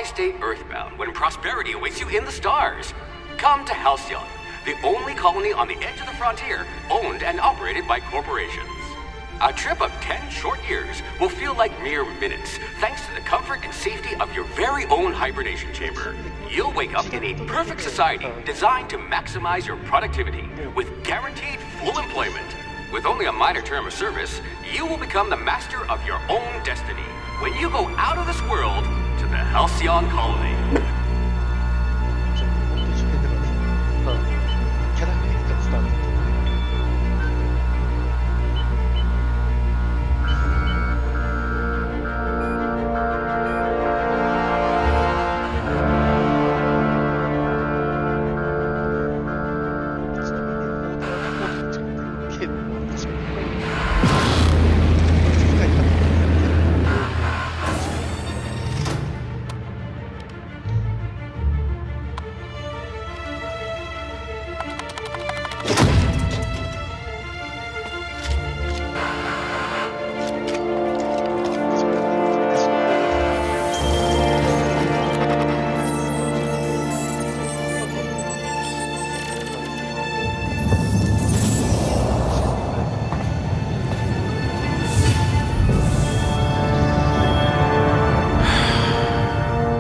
Why stay earthbound when prosperity awaits you in the stars? Come to Halcyon, the only colony on the edge of the frontier, owned and operated by corporations. A trip of 10 short years will feel like mere minutes, thanks to the comfort and safety of your very own hibernation chamber. You'll wake up in a perfect society designed to maximize your productivity, with guaranteed full employment. With only a minor term of service, you will become the master of your own destiny when you go out of this world to the Halcyon colony.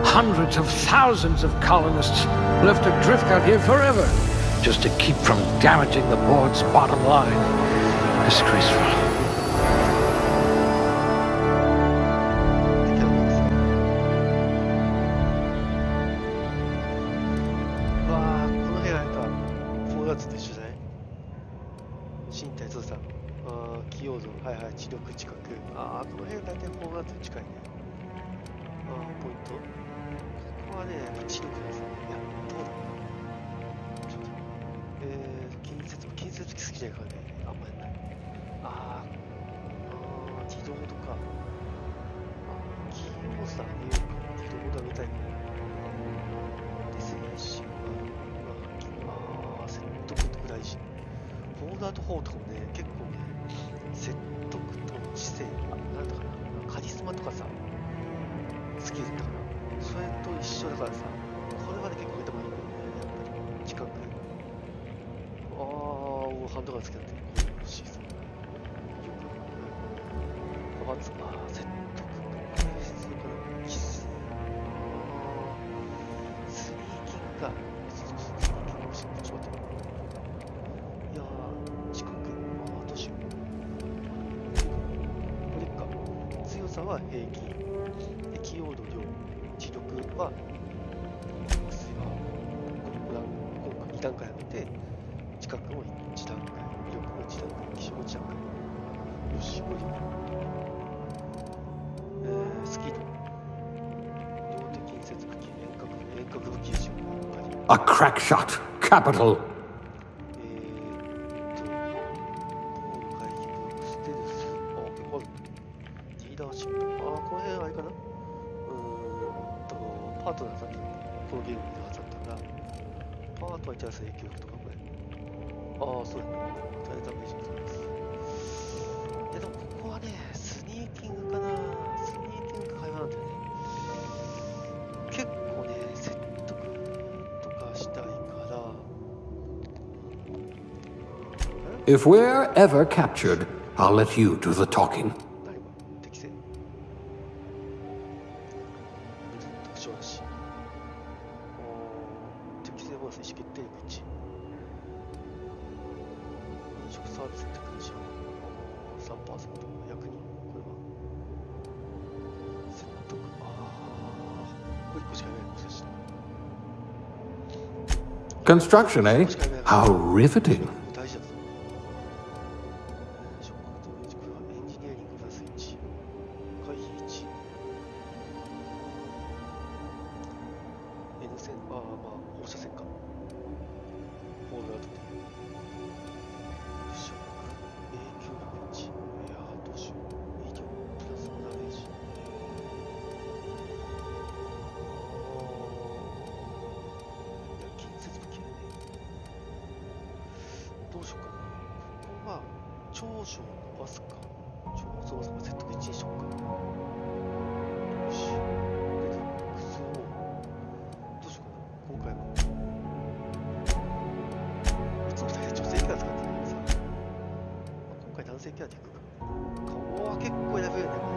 Hundreds of thousands of colonists left adrift out here forever, just to keep from damaging the board's bottom line. Disgraceful. 'A crack shot, capital.'If we're ever captured, I'll let you do the talking.' Construction, eh? How riveting. 性キャラでいくか。顔は結構選べるよね。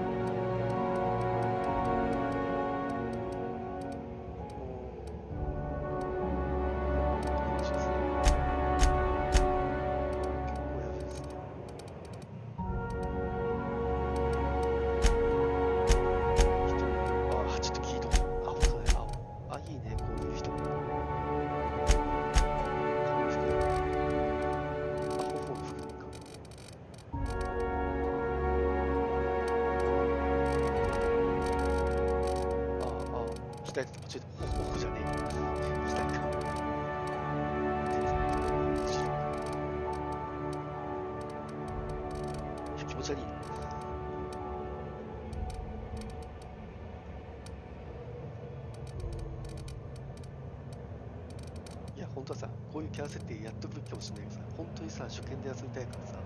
本当はさ、こういうキャラ設定やっとくべきかもしれないけどさ、本当にさ、初見で遊びたいからさ、こ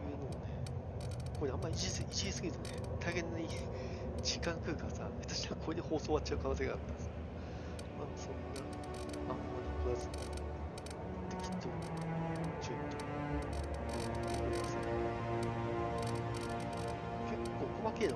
ういうのをね、これあんまりいじりすぎるとね、大変に時間食うからさ、下手したらこれで放送終わっちゃう可能性があったんです。まあ、そんな、あんまりこらず、適当に、ちょっと、結構細けえの。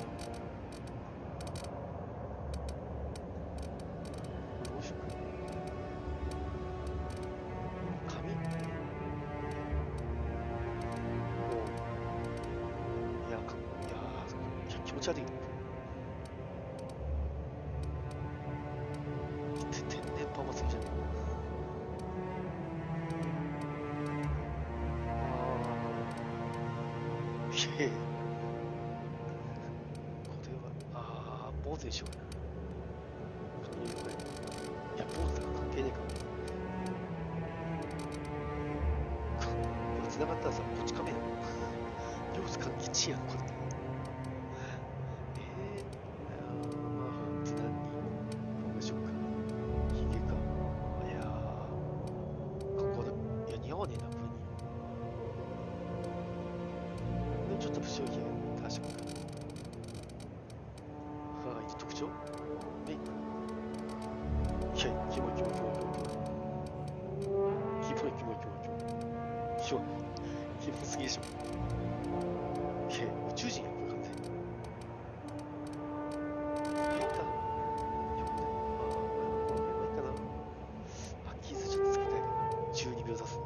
天然パーマすぎじゃねえ。いやいや、これは坊主にしようかな。いや、坊主だから関係ねえから。これ繋がったらさ、こっちカメラ両津勘吉やん、これ。ちょっと不祥儀確かに。はい、特徴メイク。いや、キモい。キモい。キモすぎでしょ。いや、宇宙人やん、これ完全に。傷ちょっとつけたいな。12秒出す。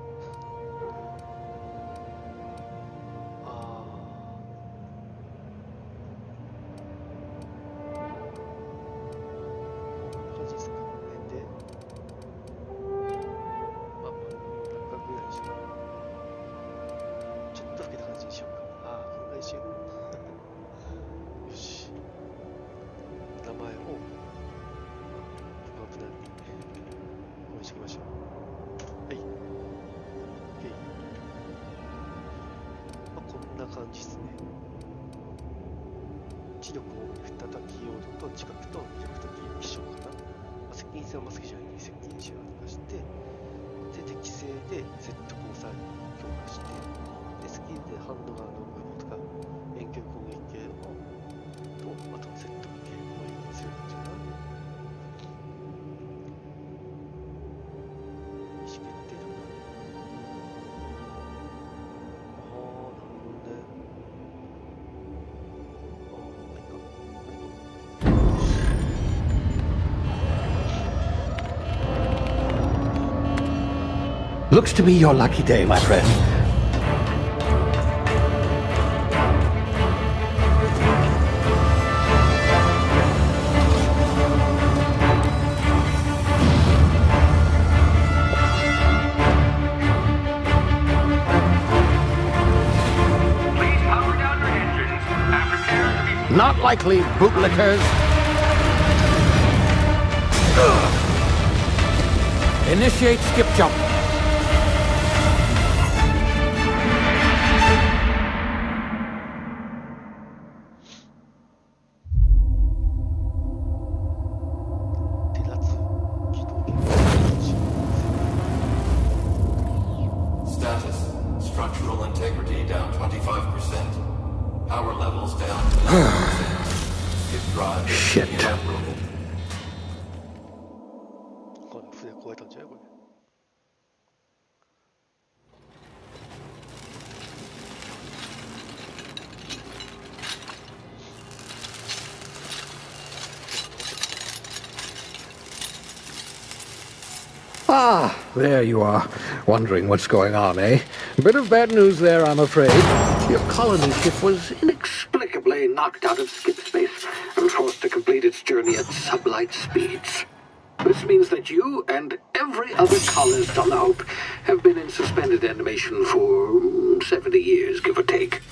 感じですね。知力を再び用度と知覚と魅力的気象かな。接近性は好きじゃないのに接近視をとかして、で適正で説得をさらに強化して、でスキルでハンドガーの無謀とか遠距離攻撃系をと、あと説得系攻撃にする感じかな。意思決定力。Looks to be your lucky day, my friend. Please power down your engines and prepare to be... Not likely, bootlickers. Initiate skip jump. Shit. 船壊れたんじゃないこれ。Ah, there you are. Wondering what's going on, eh? A bit of bad news there, I'm afraid. Your colony ship was inexplicably knocked out of skip space and forced to complete its journey at sublight speeds. This means that you and every other colonist on the Hope have been in suspended animation for 70 years, give or take.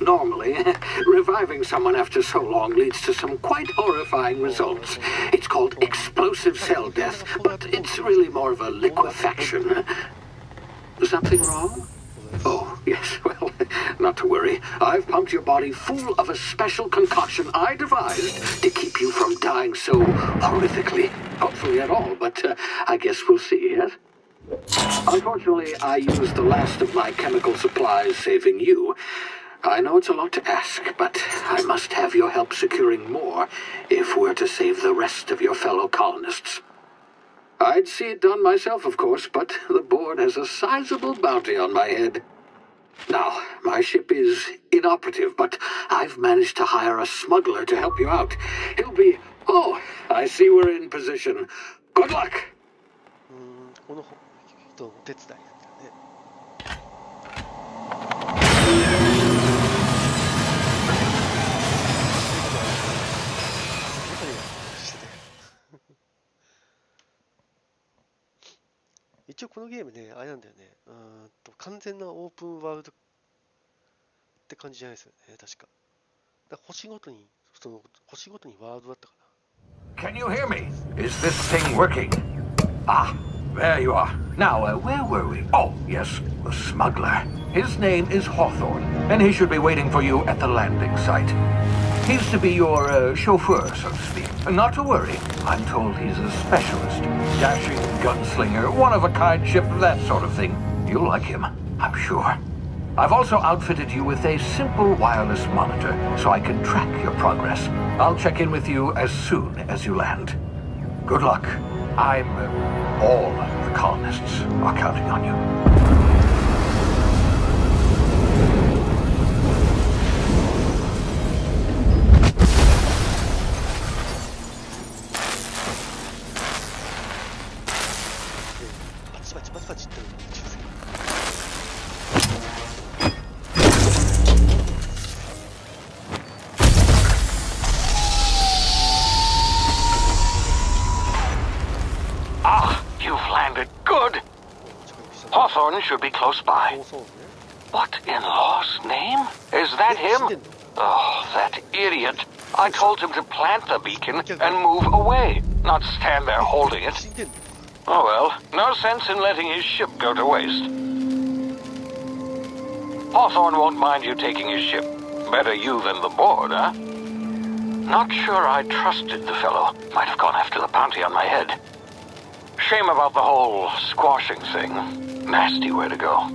Normally, reviving someone after so long leads to some quite horrifying results. It's called explosive cell death, but it's really more of a liquefaction. Something wrong? Oh, yes, well, not to worry. I've pumped your body full of a special concoction I devised to keep you from dying so horrifically. Hopefully at all, but I guess we'll see, yes? Unfortunately, I used the last of my chemical supplies saving you. I know it's a lot to ask, but I must have your help securing more if we're to save the rest of your fellow colonists. I'd see it done myself, of course, but the board has a sizable bounty on my head. Now, my ship is inoperative, but I've managed to hire a smuggler to help you out. He'll be... Oh, I see we're in position. Good luck! この人のお手伝いだね。一応このゲームね、あれなんだよね。完全なオープンワールドって感じじゃないですよね、確か。だから星ごとにワールドだったかな。Can you hear me? Is this thing working? Ah, there you are. Now, where were we? Oh, yes, the smuggler. His name is Hawthorne, and he should be waiting for you at the landing site. He's to be your chauffeur, so to speak. Not to worry. I'm told he's a specialist. Dashing gunslinger, one-of-a-kind ship, that sort of thing. You'll like him, I'm sure. I've also outfitted you with a simple wireless monitor, so I can track your progress. I'll check in with you as soon as you land. Good luck. All the colonists are counting on you. Hawthorne should be close by. What in law's name? Is that him? Oh, that idiot. I told him to plant the beacon and move away, not stand there holding it. Oh well, no sense in letting his ship go to waste. Hawthorne won't mind you taking his ship. Better you than the board, huh? Not sure I trusted the fellow. Might have gone after the bounty on my head. Shame about the whole squashing thing. Nasty way to go.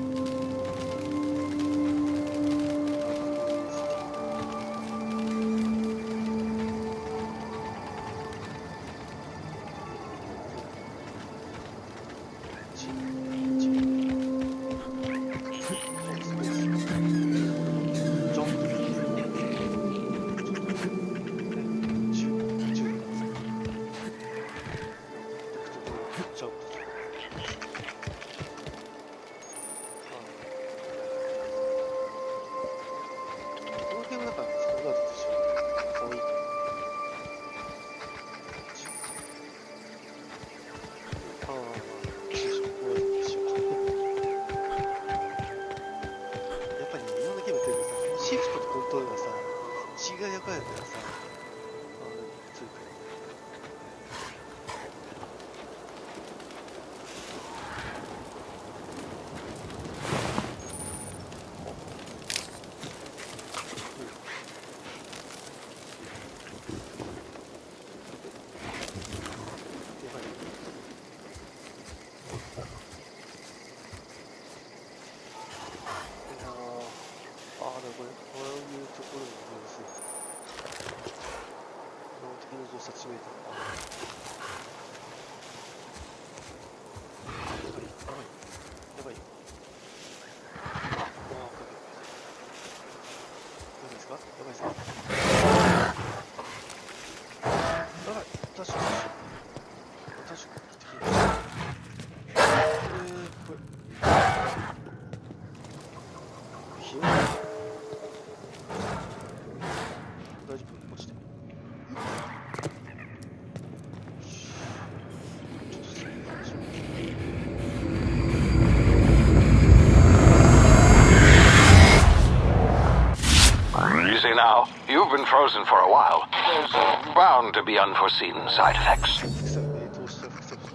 you've been frozen for a while, there's bound to be unforeseen side effects. 副作用ね、どうしたら副作用。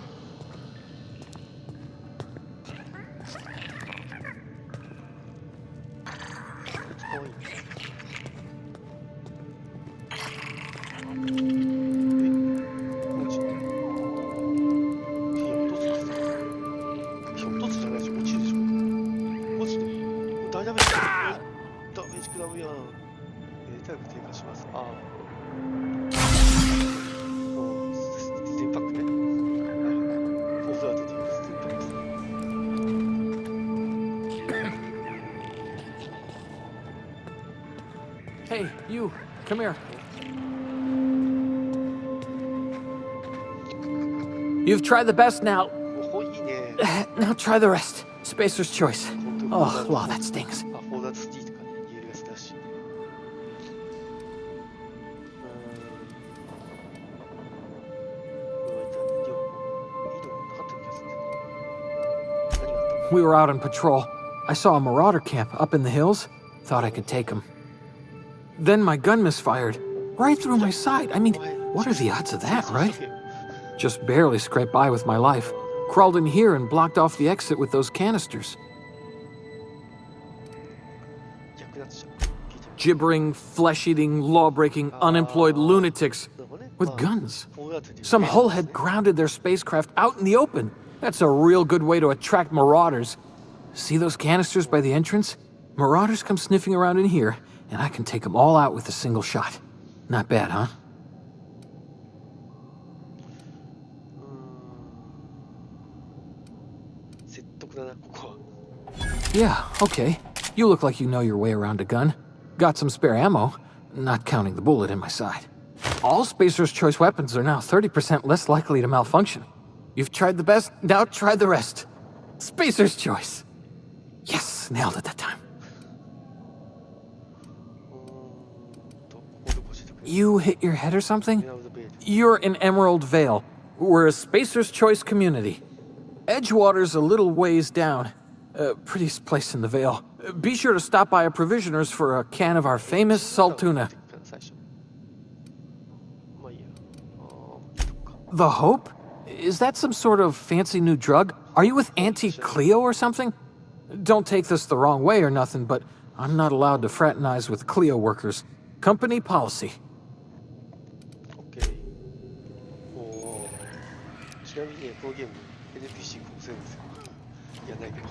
かわいいね。落ちる。火落とすじゃないでしょ、落ちるでしょ。落ちてる。大ダメージだ。ダメージ食らうやん。体力低下します。ああ。ステンパックね。フォースアウトというステンパックです。Hey, you, come here. You've tried the best now. おほいいね。Now try the rest. Spacer's choice. Oh, wow, that stings. あ、フォーダースティーとかね、言えるやつだし。We were out on patrol. I saw a marauder camp up in the hills. Thought I could take him. Then my gun misfired. Right through my side. I mean, what are the odds of that, right? Just barely scraped by with my life. Crawled in here and blocked off the exit with those canisters. Gibbering, flesh-eating, law-breaking, unemployed lunatics with guns. Some hullhead grounded their spacecraft out in the open. That's a real good way to attract marauders. See those canisters by the entrance? Marauders come sniffing around in here, and I can take them all out with a single shot. Not bad, huh? Yeah, okay. You look like you know your way around a gun. Got some spare ammo, not counting the bullet in my side. All Spacer's Choice weapons are now 30% less likely to malfunction. You've tried the best, now try the rest. Spacer's Choice. Yes, nailed it that time. You hit your head or something? You're in Emerald Vale. We're a Spacer's Choice community. Edgewater's a little ways down. Prettiest place in the Vale. Be sure to stop by a provisioner's for a can of our famous salt tuna. The Hope? Is that some sort of fancy new drug? Are you with Auntie Cleo or something? Don't take this the wrong way or nothing, but I'm not allowed to fraternize with Cleo workers. Company policy. Okay. ちなみにね、このゲーム NPC 構成ですよ。いや、ないけど。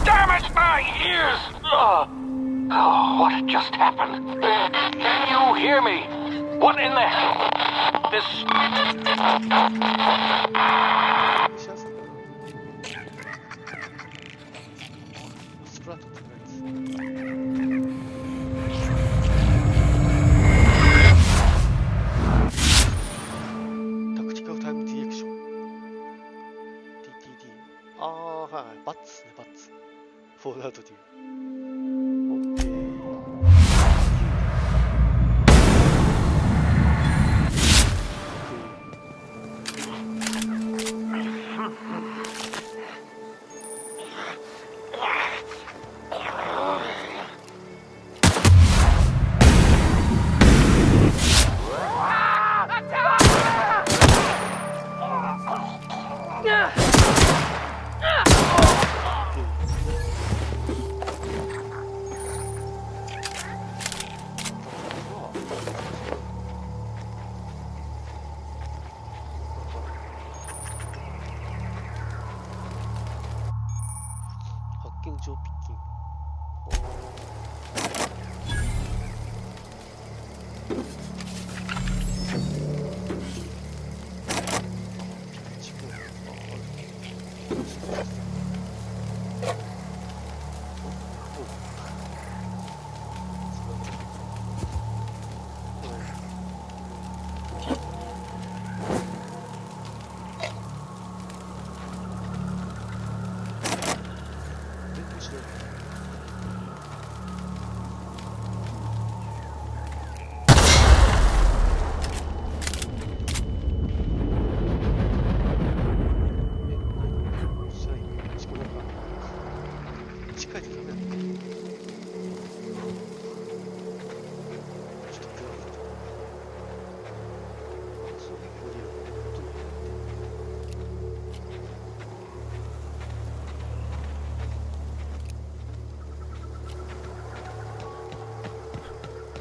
Damn it, my ears! Oh, what just happened? Can you hear me? What in the hell? This... スプラットってないです。タクティカルタイムディレクション TTD ああはいバッツですねバッツフォールアウトという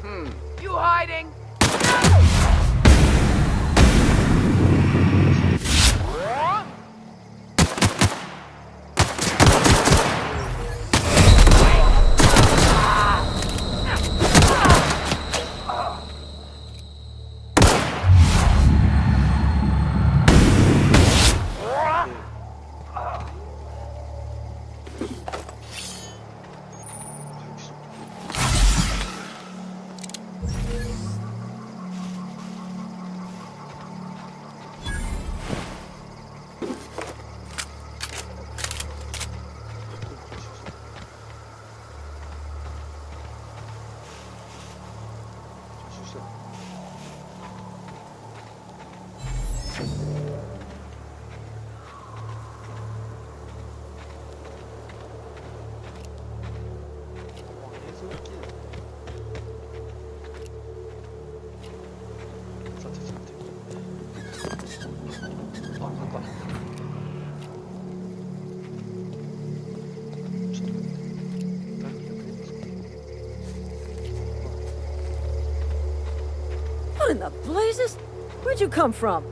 You hiding? What in the blazes? Where'd you come from?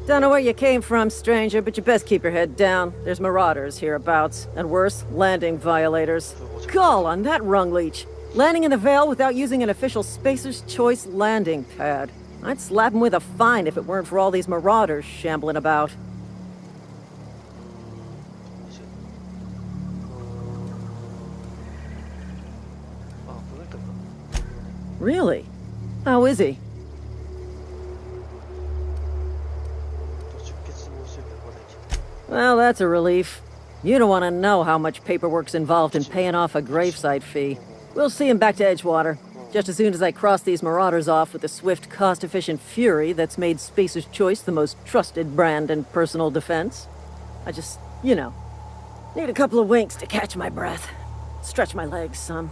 Don't know where you came from, stranger, but you best keep your head down. There's marauders hereabouts, and worse, landing violators. Gall on that rung leech. Landing in the Vale without using an official Spacer's Choice landing pad. I'd slap him with a fine if it weren't for all these marauders shambling about. Really? How is he? Well, that's a relief. You don't want to know how much paperwork's involved in paying off a gravesite fee. We'll see him back to Edgewater, just as soon as I cross these marauders off with the swift, cost-efficient fury that's made Spacer's Choice the most trusted brand in personal defense. I just, need a couple of winks to catch my breath. Stretch my legs some.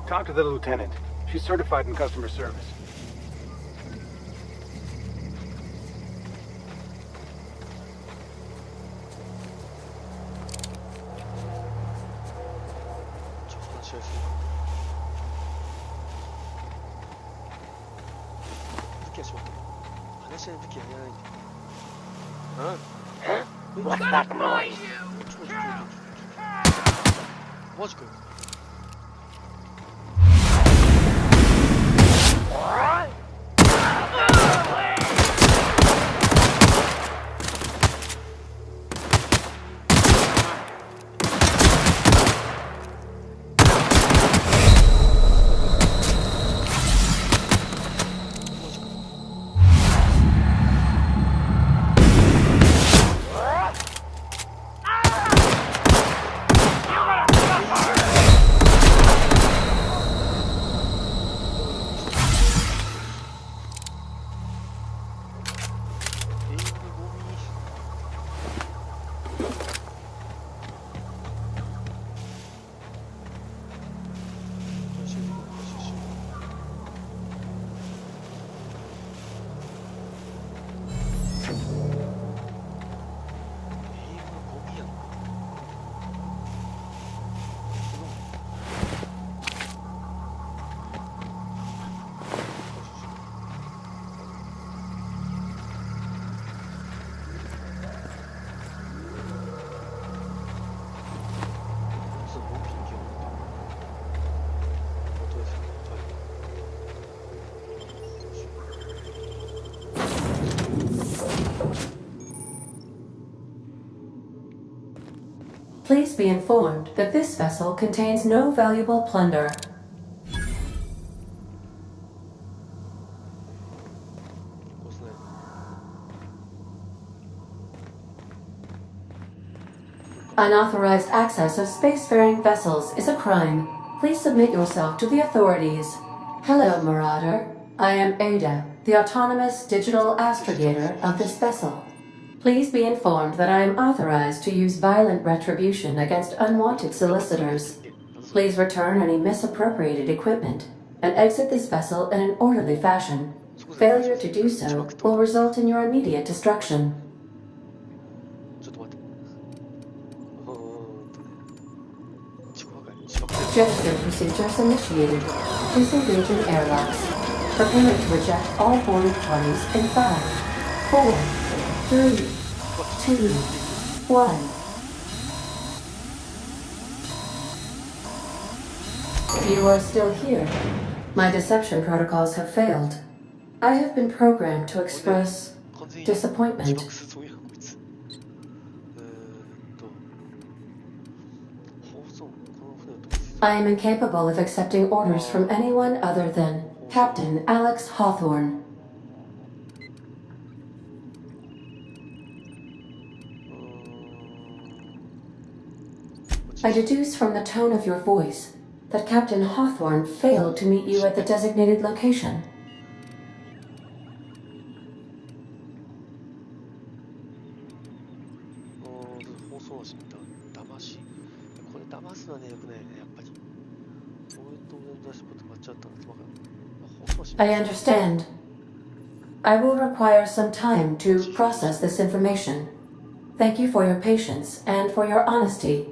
Talk to the lieutenant. She's certified in customer service. What's that noise? Please be informed that this vessel contains no valuable plunder. Unauthorized access of spacefaring vessels is a crime. Please submit yourself to the authorities. Hello, Marauder. I am Ada, the autonomous digital astrogator of this vessel. Please be informed that I am authorized to use violent retribution against unwanted solicitors. Please return any misappropriated equipment and exit this vessel in an orderly fashion. Failure to do so will result in your immediate destruction. ちょっと待って。自己破壊。自爆テロ。 Gesture procedures initiated. Disengaging airlocks. Preparing to eject all boarded parties in 5, 4, 3, 2, 1. You are still here. My deception protocols have failed. I have been programmed to express 完全に disappointment. 自爆するつもりなのこいつ。放送この船をどうする I am incapable of accepting orders from anyone other than Captain Alex Hawthorne. I deduce from the tone of your voice that Captain Hawthorne failed to meet you at the designated location. 放送はしみた騙しこれ騙すのはねよくないねやっぱり俺と俺の出しこと間違ったんですわかる放送はしみた I understand. I will require some time to process this information. Thank you for your patience and for your honesty.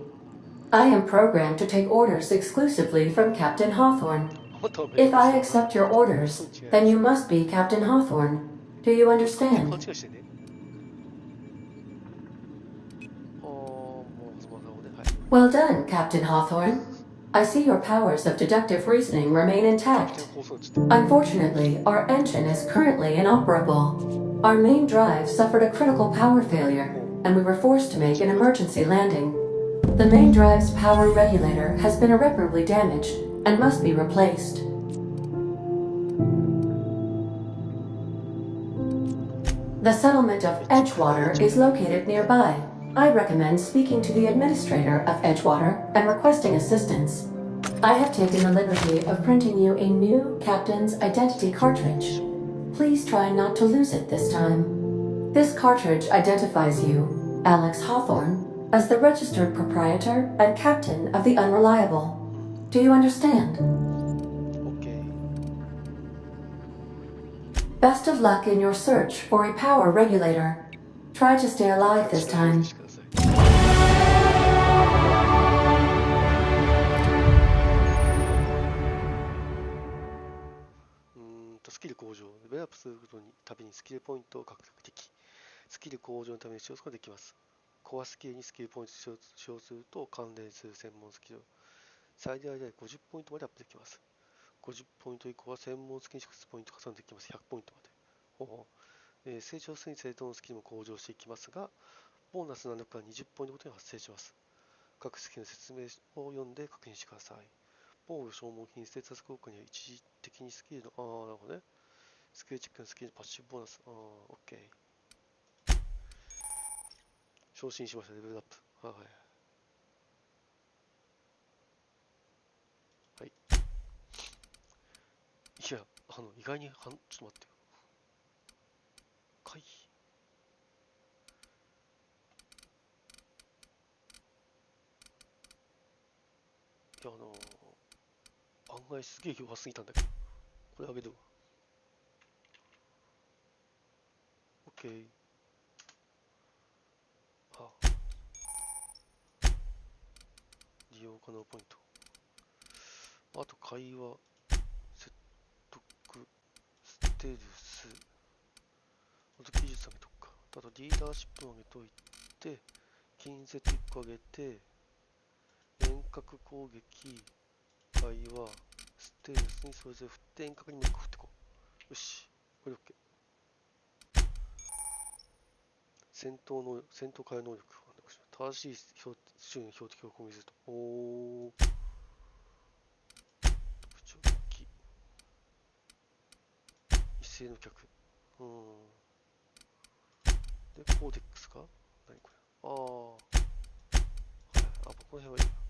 I am programmed to take orders exclusively from Captain Hawthorne. If I accept your orders, then you must be Captain Hawthorne. Do you 勘 understand? 違いしてねもうすまんなはい Well done, Captain Hawthorne. I see your powers of deductive reasoning remain intact. 放送ちょっと Unfortunately, our engine is currently inoperable. Our main drive suffered a critical power failure, and we were forced to make an emergency landing. The main drive's power regulator has been irreparably damaged and must be replaced. The settlement of Edgewater is located nearby. I recommend speaking to the administrator of Edgewater and requesting assistance. I have taken the liberty of printing you a new captain's identity cartridge. Please try not to lose it this time. This cartridge identifies you, Alex Hawthorne, as the registered proprietor and captain of the Unreliable. Do you understand? OK Best of luck in your search for a power regulator. Try to stay alive this time. してくださいスキル向上レベルアップすることにたびにスキルポイントを獲得できスキル向上のために使用することができますコアスキルにスキルポイントを使用すると関連する専門スキルを最大で50ポイントまでアップできます50ポイント以降は専門スキルにポイント加算できます100ポイントまで成長するにつれてのスキルも向上していきますがボーナス能力が20ポイントごとに発生します各スキルの説明を読んで確認してください防御消耗品ステータス効果には一時的にスキルのなるほどねスキルチェックのスキルのパッシブボーナスOK 昇進しましたレベルアップはいいや意外にちょっと待ってよ回避いや案外すげえ弱すぎたんだけどこれあげるわ OK 利用可能ポイントあと会話説得ステルスあと技術上げとくかあとリーダーシップ上げといて近接1個上げて遠隔攻撃会話ステルスにそれぞれ振って遠隔にも1個振ってこうよしこれ OK 戦闘会能力正しい周囲の標的を攻撃すると特徴機一斉の客でコーデックスか何これこの辺はいいな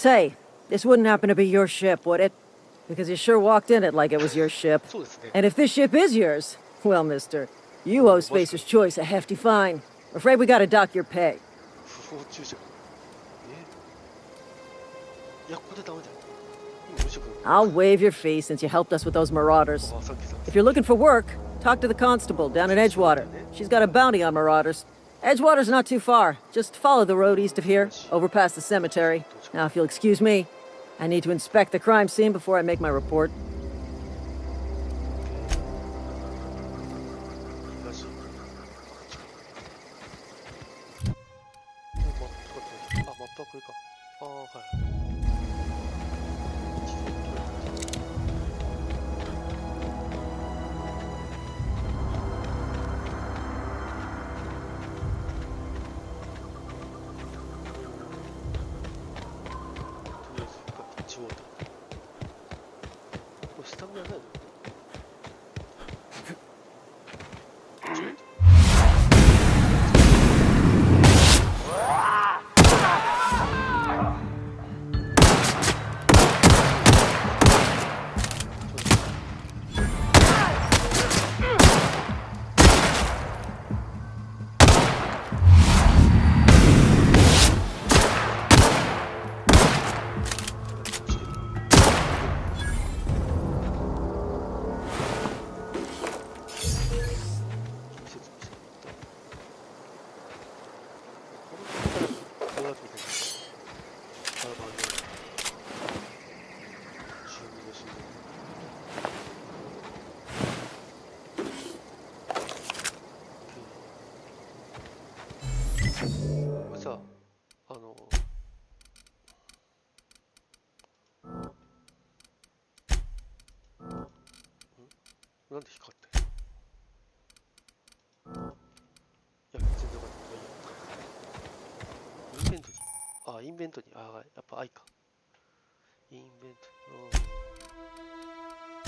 say, this wouldn't happen to be your ship, would it? Because you sure walked in it like it was your ship. そうですね。 And if this ship is yours, well, mister, you owe Spacer's Choice a hefty fine. Afraid we gotta dock your pay. 不法駐車。いや、ここでダメだよ。今無職。 I'll waive your fee since you helped us with those marauders. あ、さっきさ。 If you're looking for work, talk to the constable down in Edgewater. She's got a bounty on marauders. Edgewater's not too far. Just follow the road east of here, over past the cemetery. Now, if you'll excuse me, I need to inspect the crime scene before I make my report. 東。マップはこれか。ああ、はい。これスタミナないの？これさ、なんで光ってる？いや、全然わかんない。インベントリー。あ、インベントリー。あ、やっぱ愛か。インベントリ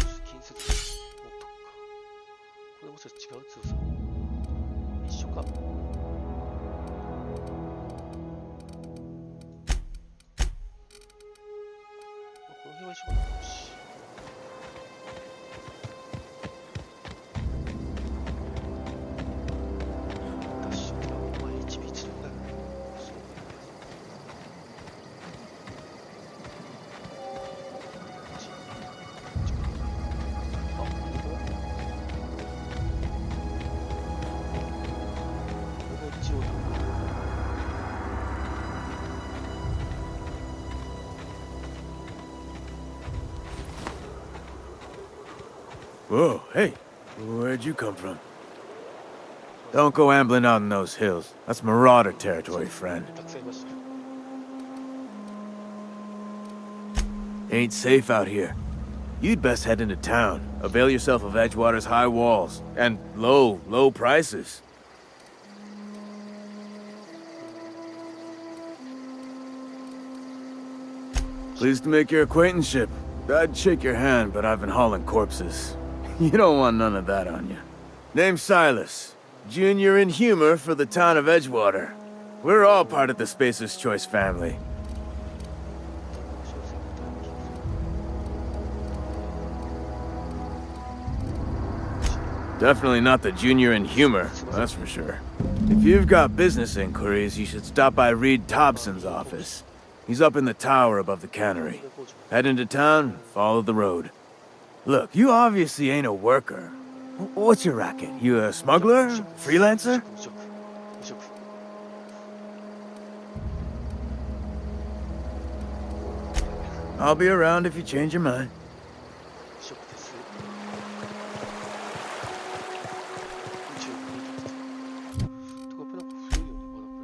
ー。近接持っとくか。これもしかして違う強さ。一緒か。この辺は一緒かな。よし。ダッシュってお前 HP 強くなる。そう。あ、これこれが一応だ。Whoa, hey, where'd you come from? Don't go ambling out in those hills. That's marauder territory, friend. たくさんいましたよ。 Ain't safe out here. You'd best head into town. Avail yourself of Edgewater's high walls and low prices. Pleased to make your acquaintanceship. I'd shake your hand, but I've been hauling corpses. You don't want none of that on you. Name's Silas. Junior in humor for the town of Edgewater. We're all part of the Spacer's Choice family. Definitely not the junior in humor, that's for sure. If you've got business inquiries, you should stop by Reed Thompson's office. He's up in the tower above the cannery. Head into town, follow the road. Look, you obviously ain't a worker. What's your racket? You a smuggler? Freelancer? 無職。無職。 I'll be around if you change your mind. 無職です。宇宙に見てきた。とか、やっぱなんか古いよね、まだこれ。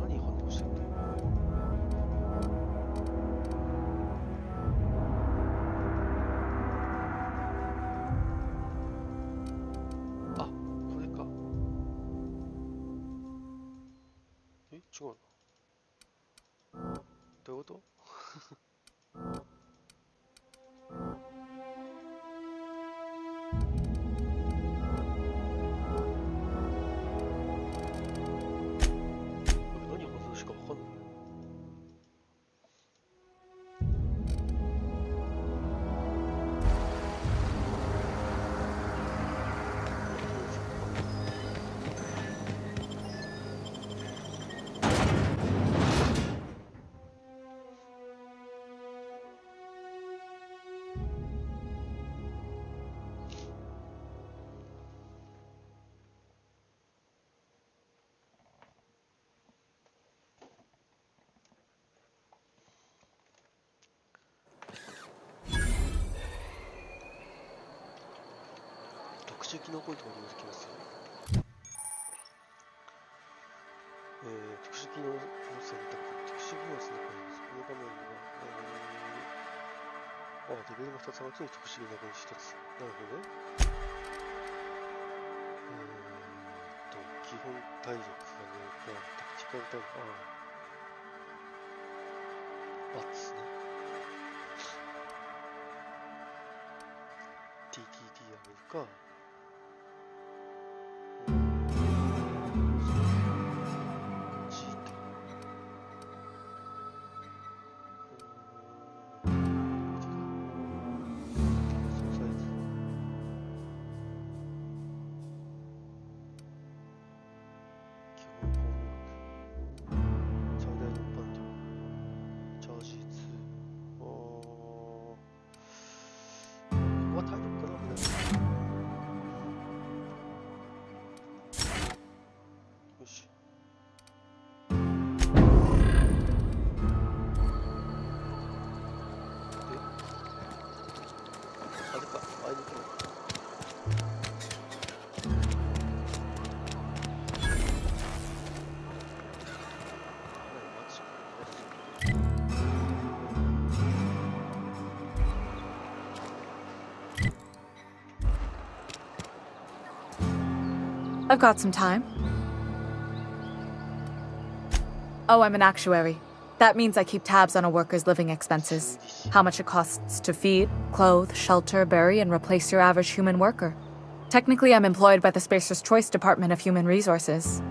何反応してんだよ。あ、これか。え、違うな。どういうこと？機能ポイントが利用できます。特殊機能を選択。特殊機能を選択。この画面には、レベルが2つ上がると特殊技能が1つ。なるほどね。基本体力がね、タクティカル体力、ですね。TTD 上げるか。I've got some time. Oh, I'm an actuary. That means I keep tabs on a worker's living expenses. How much it costs to feed, clothe, shelter, bury, and replace your average human worker. Technically, I'm employed by the Spacer's Choice Department of Human Resources.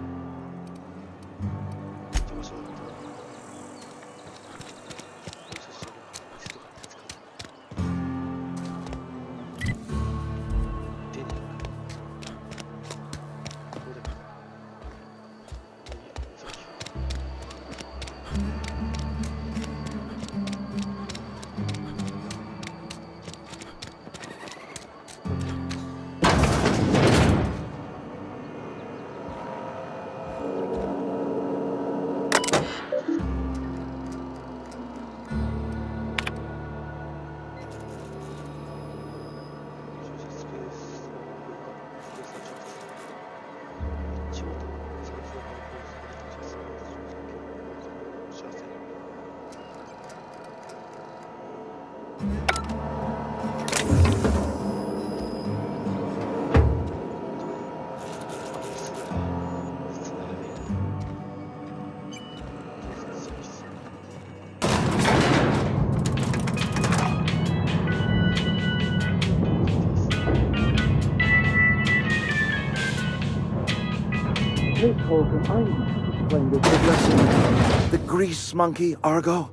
The grease monkey, Argo?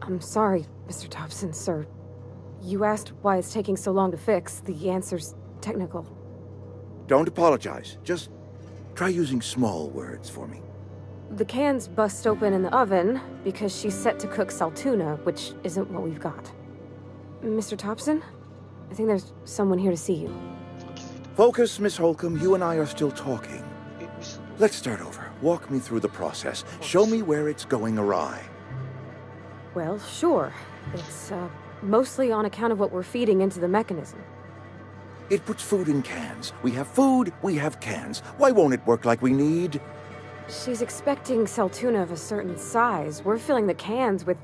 I'm sorry, Mr. Thompson, sir. You asked why it's taking so long to fix. The answer's technical. Don't apologize. Just try using small words for me. The cans bust open in the oven because she's set to cook saltuna, which isn't what we've got. Mr. Thompson? I think there's someone here to see you. Focus, Miss Holcomb. You and I are still talking. Let's start over. Walk me through the process. Show me where it's going awry. Well, sure. It's, mostly on account of what we're feeding into the mechanism. It puts food in cans. We have food, we have cans. Why won't it work like we need? She's expecting saltuna of a certain size. We're filling the cans with,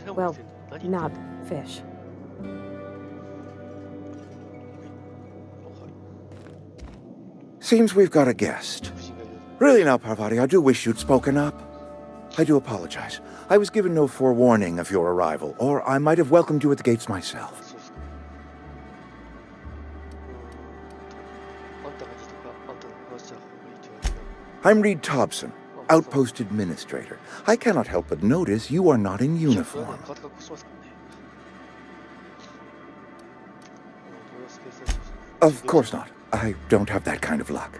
well, not fish. Seems we've got a guest. Really now, Parvati, I do wish you'd spoken up. I do apologize. I was given no forewarning of your arrival, or I might have welcomed you at the gates myself. I'm Reed Thompson, Outpost Administrator. I cannot help but notice you are not in uniform. Of course not. I don't have that kind of luck.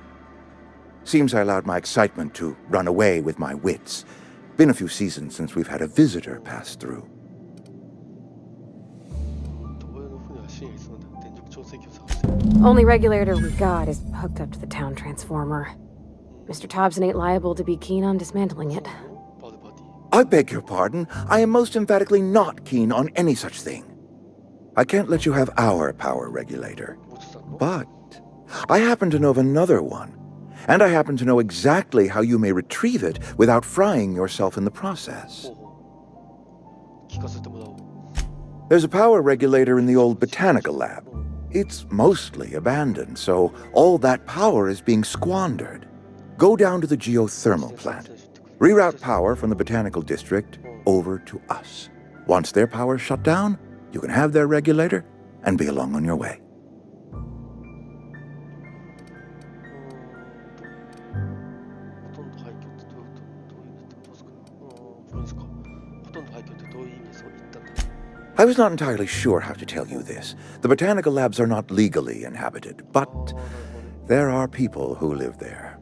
Seems I allowed my excitement to run away with my wits. Been a few seasons since we've had a visitor pass through. Only regulator we got is hooked up to the town transformer. Mr. Thompson ain't liable to be keen on dismantling it. I beg your pardon. I am most emphatically not keen on any such thing. I can't let you have our power regulator. But I happen to know of another one, and I happen to know exactly how you may retrieve it without frying yourself in the process. 聞かせてもらおう。 There's a power regulator in the old botanical lab. It's mostly abandoned, so all that power is being squandered. Go down to the geothermal plant. Reroute power from the botanical district over to us. Once their power's shut down, you can have their regulator and be along on your way. ほとんど廃墟ってどういうことですか？これですか？ほとんど廃墟ってどういう意味でそう言ったんだ？ I was not entirely sure how to tell you this. The botanical labs are not legally inhabited, but there are people who live there.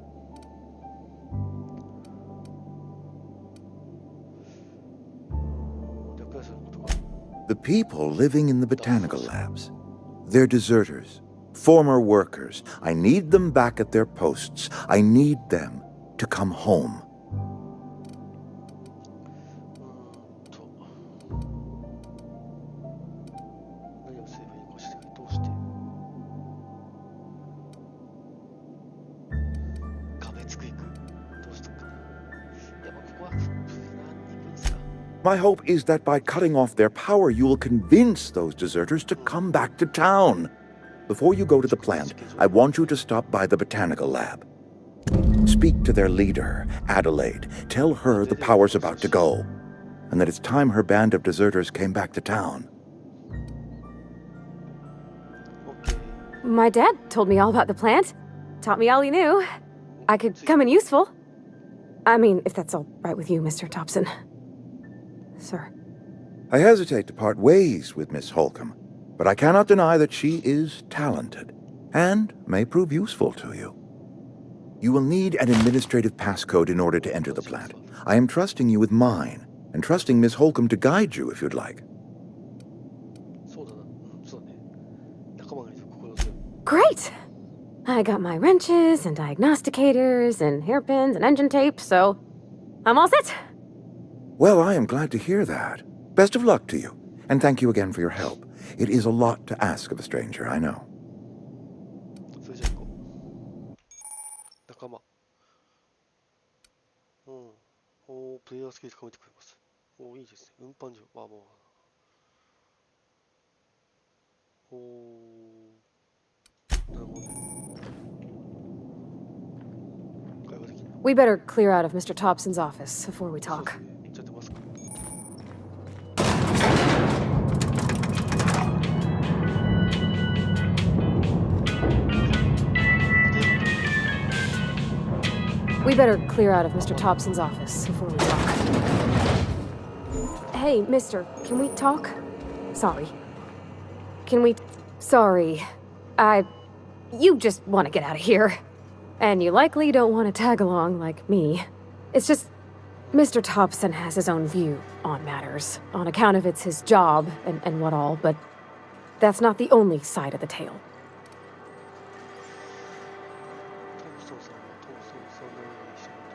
The people living in the botanical labs. They're deserters, former workers. I need them back at their posts. I need them to come home. 何をすればいいかしら。どうして壁作りくどうしたかな。いや、まあここは何人分ですか。 My hope is that by cutting off their power, you will convince those deserters to come back to town. Before you go to the plant, I want you to stop by the botanical lab. Speak to their leader, Adelaide. Tell her the power's about to go, and that it's time her band of deserters came back to town. My dad told me all about the plant. Taught me all he knew. I could come in useful. I mean, if that's all right with you, Mr. Thompson. Sir. I hesitate to part ways with Miss Holcomb, but I cannot deny that she is talented and may prove useful to you. You will need an administrative passcode in order to enter the plant. I am trusting you with mine, and trusting Miss Holcomb to guide you if you'd like. そうだな。そうだね。仲間がいると心強い。 Great! I got my wrenches and diagnosticators and hairpins and engine tape, so I'm all set. Well, I am glad to hear that. Best of luck to you, and thank you again for your help. It is a lot to ask of a stranger, I know. それじゃあ行こう。仲間。おー、プレイヤースキル高めてくれます。おー、いいですね。運搬所。まあまあ。おー。なるほどね。会話できない。 We better clear out of Mr. Thompson's office before we そう talk. ですね。行っちゃってますか。 We better clear out of Mr. Thompson's office before we talk. Hey, mister, can we talk? Sorry. Can we... Sorry. You just want to get out of here. And you likely don't want to tag along like me. It's just... Mr. Thompson has his own view on matters, on account of it's his job and what all, but that's not the only side of the tale. トムソンさんはトムソンさんのようにしてると。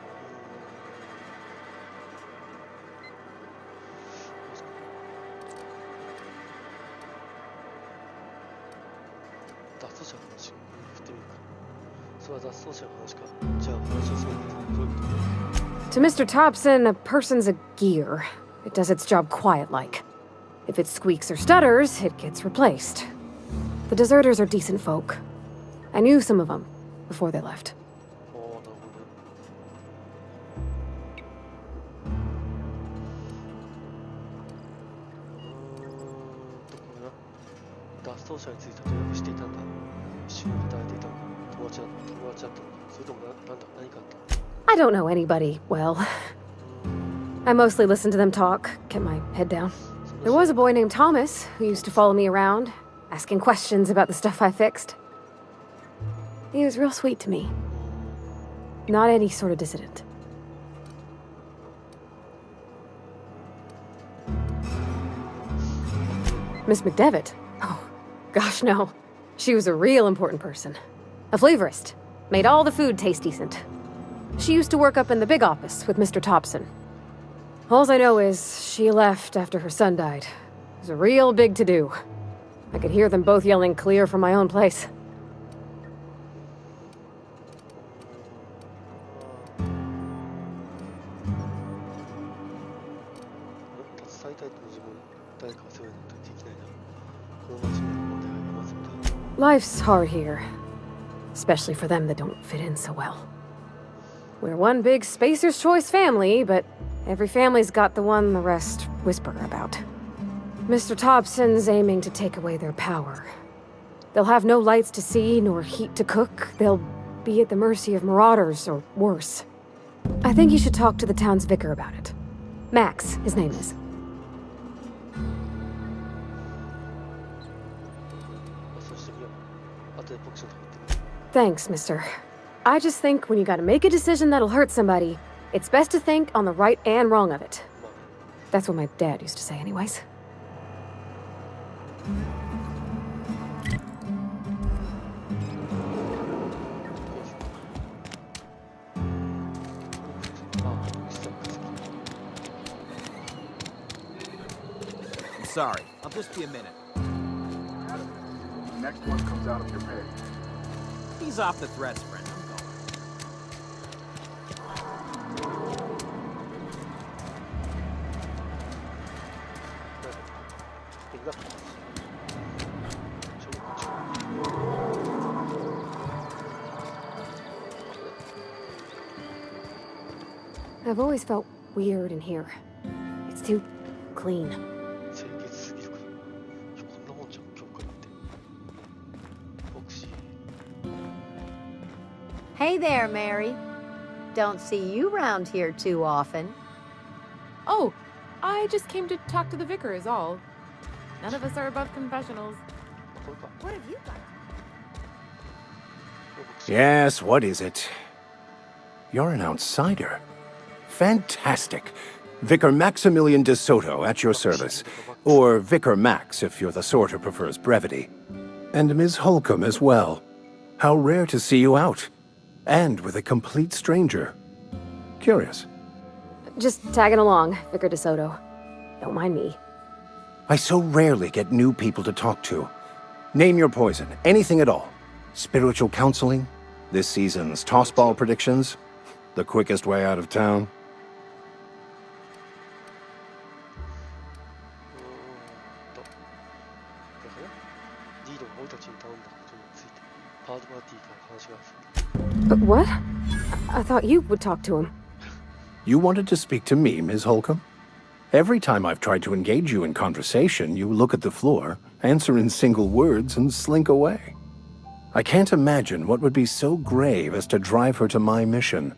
脱走者の話を振ってみるか。それは脱走者の話か。じゃあ話を進めてどういうこと？ To Mr. Thompson, a person's a gear. It does its job quiet-like. If it squeaks or stutters, it gets replaced. The deserters are decent folk. I knew some of them before they left. ああ、なるほど。これな。脱走者について予約していたんだ。一緒に働いていたのか。友達だったのか。それとも何かあった。 I don't know anybody well. I mostly listen to them talk, kept my head down. There was a boy named Thomas who used to follow me around, asking questions about the stuff I fixed. He was real sweet to me. Not any sort of dissident. Miss McDevitt? Oh, gosh, no. She was a real important person. A flavorist. Made all the food taste decent. She used to work up in the big office with Mr. Thompson. All I know is she left after her son died. It was a real big to-do. I could hear them both yelling clear from my own place. Life's hard here. Especially for them that don't fit in so well. We're one big Spacer's Choice family, but every family's got the one the rest whisper about. Mr. Thompson's aiming to take away their power. They'll have no lights to see, nor heat to cook. They'll be at the mercy of marauders, or worse. I think you should talk to the town's vicar about it. Max, his name is. Thanks, mister. I just think when you gotta make a decision that'll hurt somebody, it's best to think on the right and wrong of it. That's what my dad used to say anyways. Sorry, I'll just be a minute. Adam, the next one comes out of your pay. He's off the threats, friend. I'm going. I've always felt weird in here. It's too clean. Hey there, Mary. Don't see you round here too often. Oh, I just came to talk to the vicar is all. None of us are above confessionals. What have you got? Yes, what is it? You're an outsider. Fantastic. Vicar Maximilian de Soto at your service. Or Vicar Max, if you're the sort who prefers brevity. And Ms. Holcomb as well. How rare to see you out. And with a complete stranger. Curious. Just tagging along, Vicar DeSoto. Don't mind me. I so rarely get new people to talk to. Name your poison, anything at all. Spiritual counseling, this season's tossball predictions, the quickest way out of town. What? I thought you would talk to him. You wanted to speak to me, Ms. Holcomb? Every time I've tried to engage you in conversation, you look at the floor, answer in single words, and slink away. I can't imagine what would be so grave as to drive her to my mission.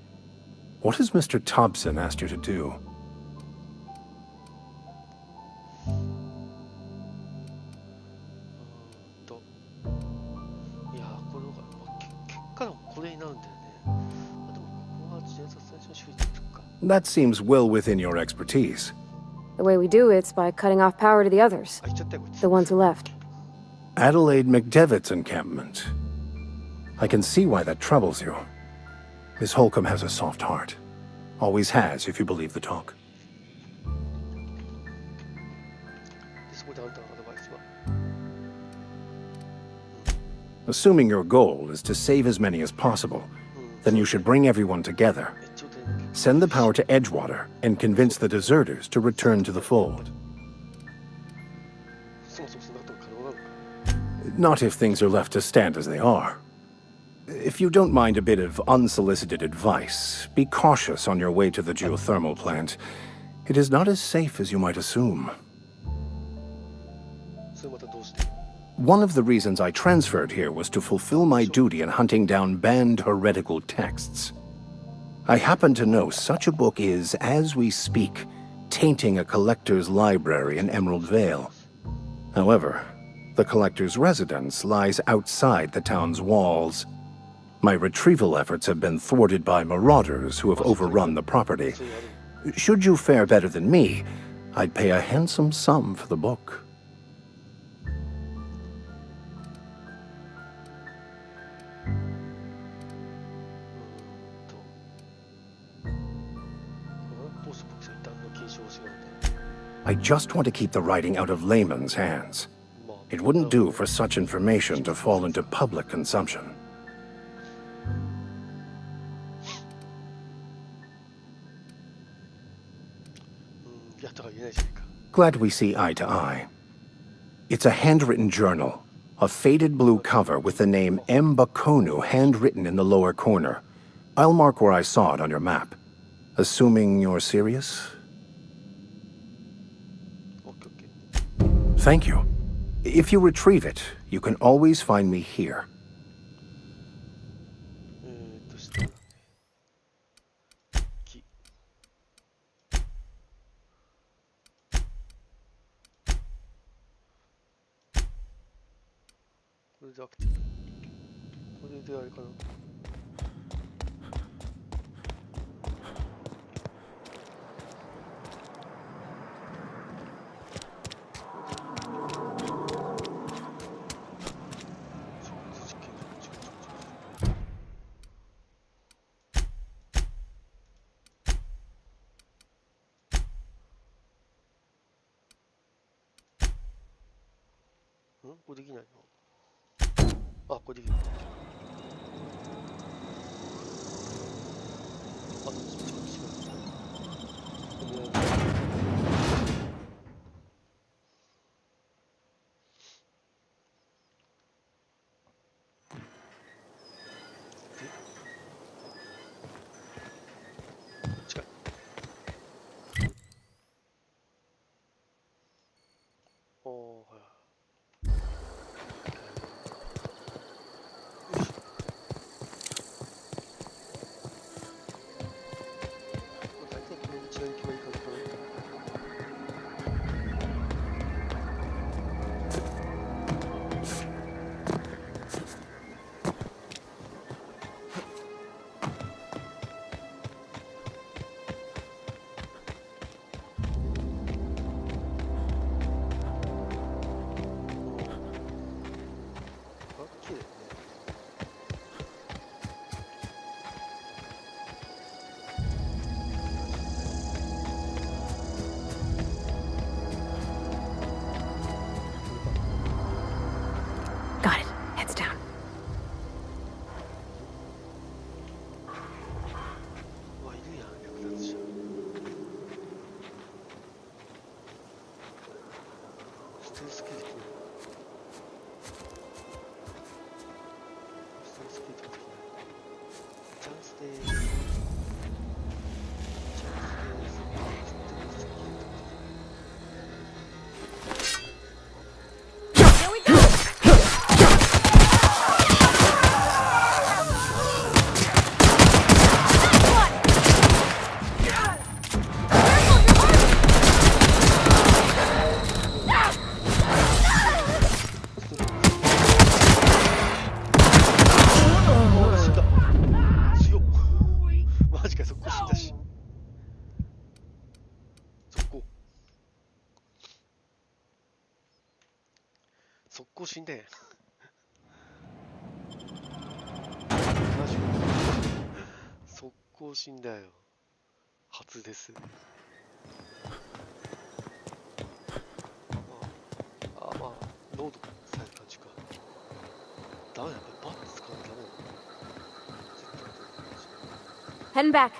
What has Mr. Thompson asked you to do? That seems well within your expertise. The way we do it's by cutting off power to the others. The ones who left. Adelaide McDevitt's encampment. I can see why that troubles you. Miss Holcomb has a soft heart. Always has, if you believe the talk. Assuming your goal is to save as many as possible, then you should bring everyone together. Send the power to Edgewater and convince the deserters to return to the fold. Not if things are left to stand as they are. If you don't mind a bit of unsolicited advice, be cautious on your way to the geothermal plant. It is not as safe as you might assume. One of the reasons I transferred here was to fulfill my duty in hunting down banned heretical texts. I happen to know such a book is, as we speak, tainting a collector's library in Emerald Vale. However, the collector's residence lies outside the town's walls. My retrieval efforts have been thwarted by marauders who have overrun the property. Should you fare better than me, I'd pay a handsome sum for the book. I just want to keep the writing out of layman's hands. It wouldn't do for such information to fall into public consumption. Glad we see eye to eye. It's a handwritten journal, a faded blue cover with the name M. Bakonu handwritten in the lower corner. I'll mark where I saw it on your map. Assuming you're serious? Thank you. If you retrieve it, you can always find me here. Got it. Heads down. Heading back.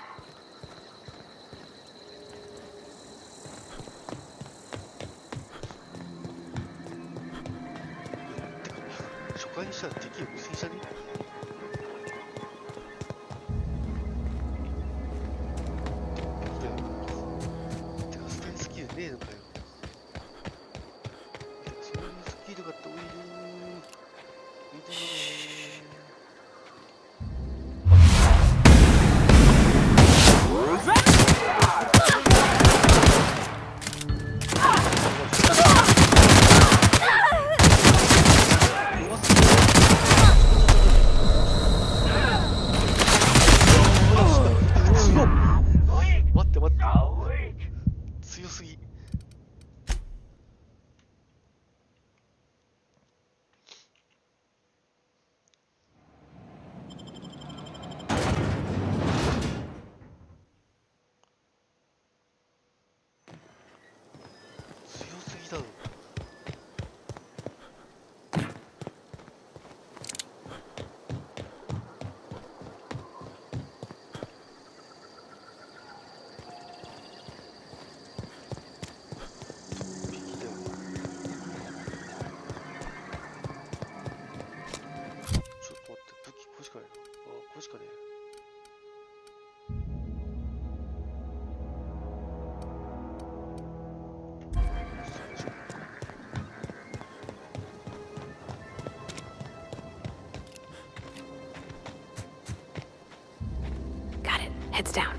Heads down.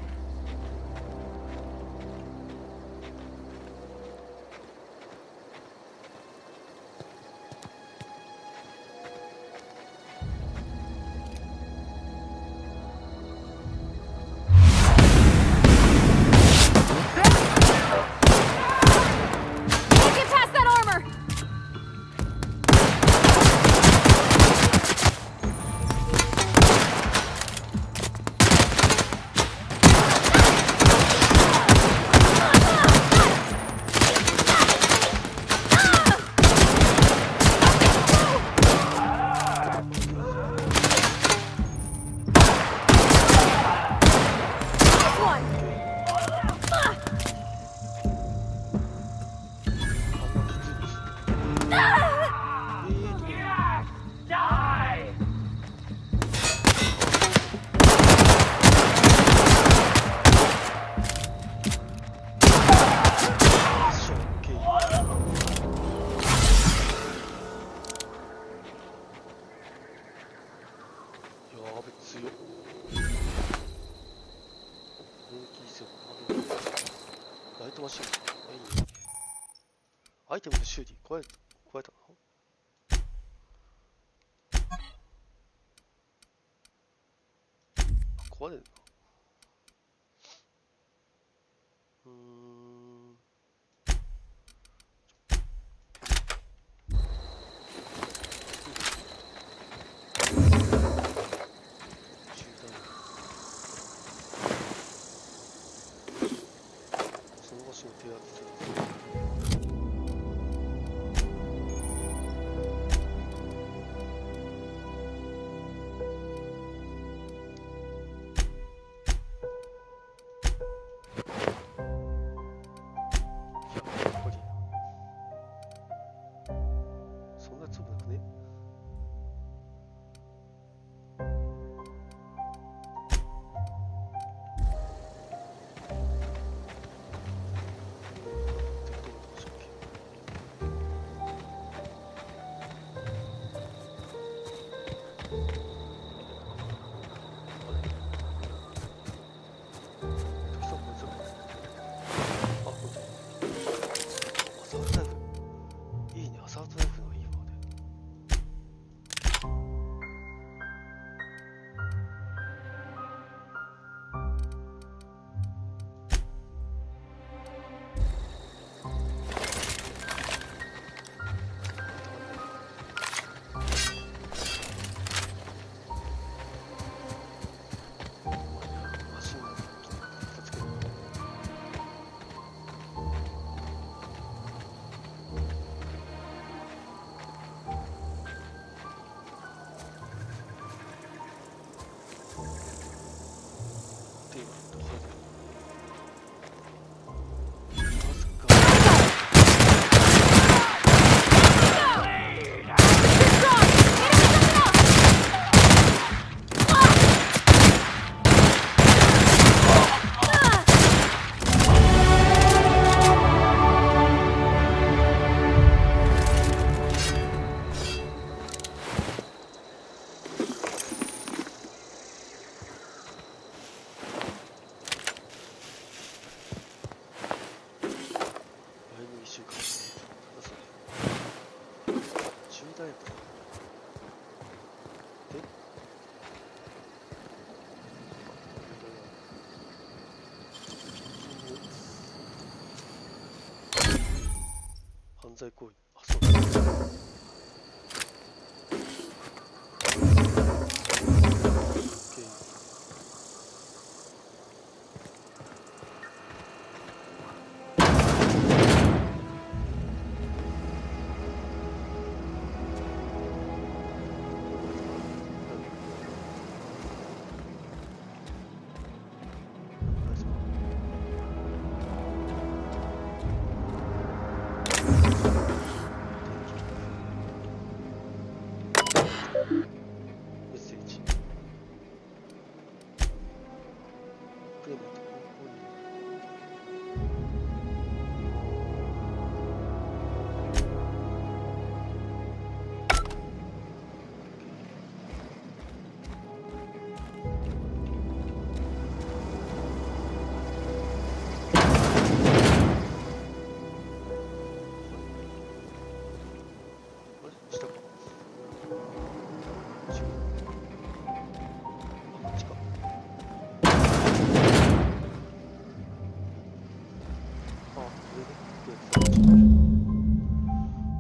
Get past that armor! 아이템부터修理壊れたの壊れるのその場所を手当てする犯罪行為あそうだ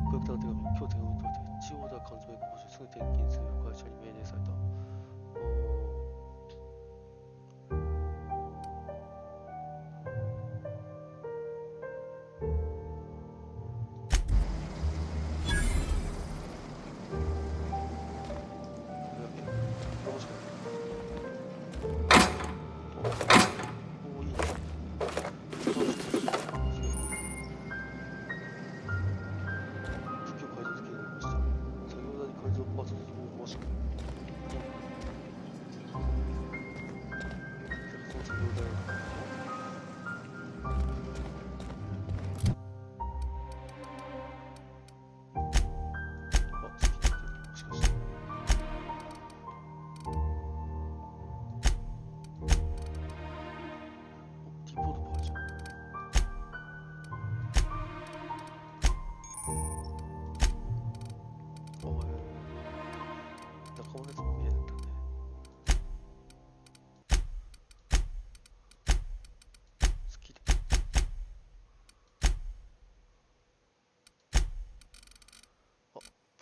고객단한 대감이 표 대감을 통해 치오다 간소의 곳을 승대인 긴수 과실이 매일 사이다.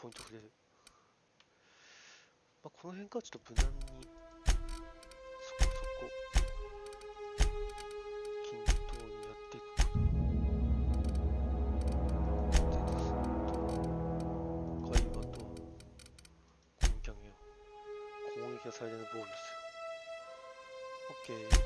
포인트 그래. この辺からちょっと無難にそこそこ均等にやっていくかな。会話とコンキャンよ。攻撃が最大の防御ですよ。オッケー。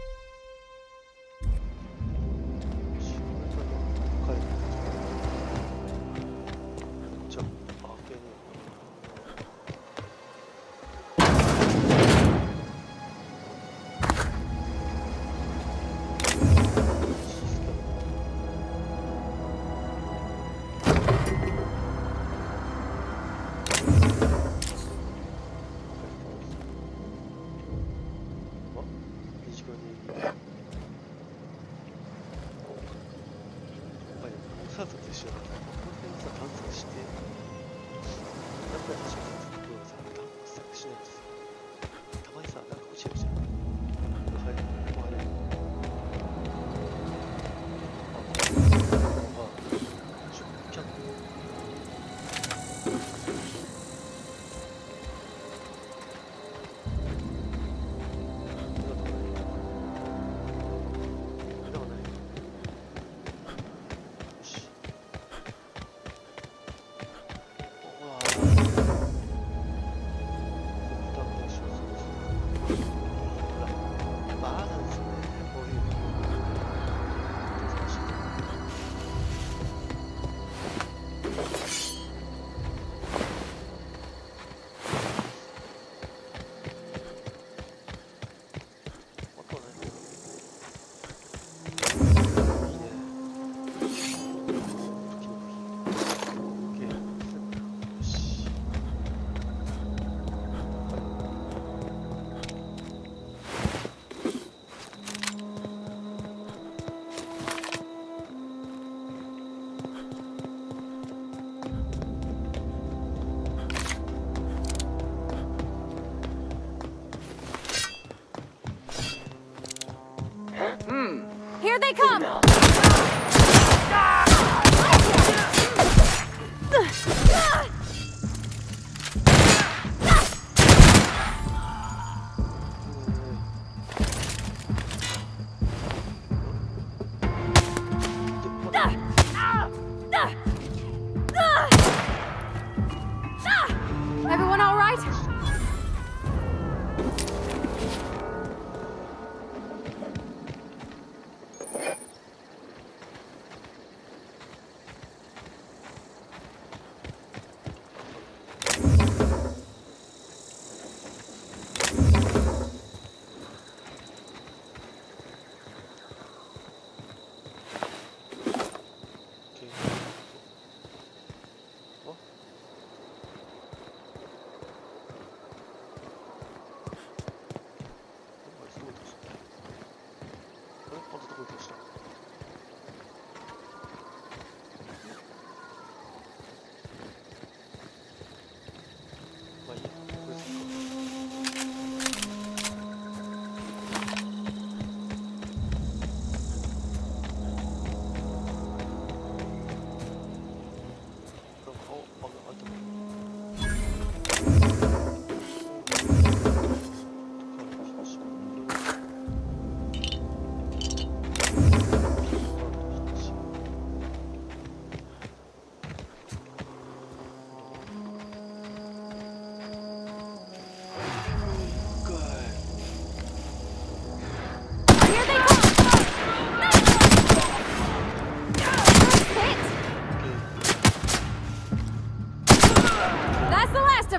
Here they come! Everyone all right?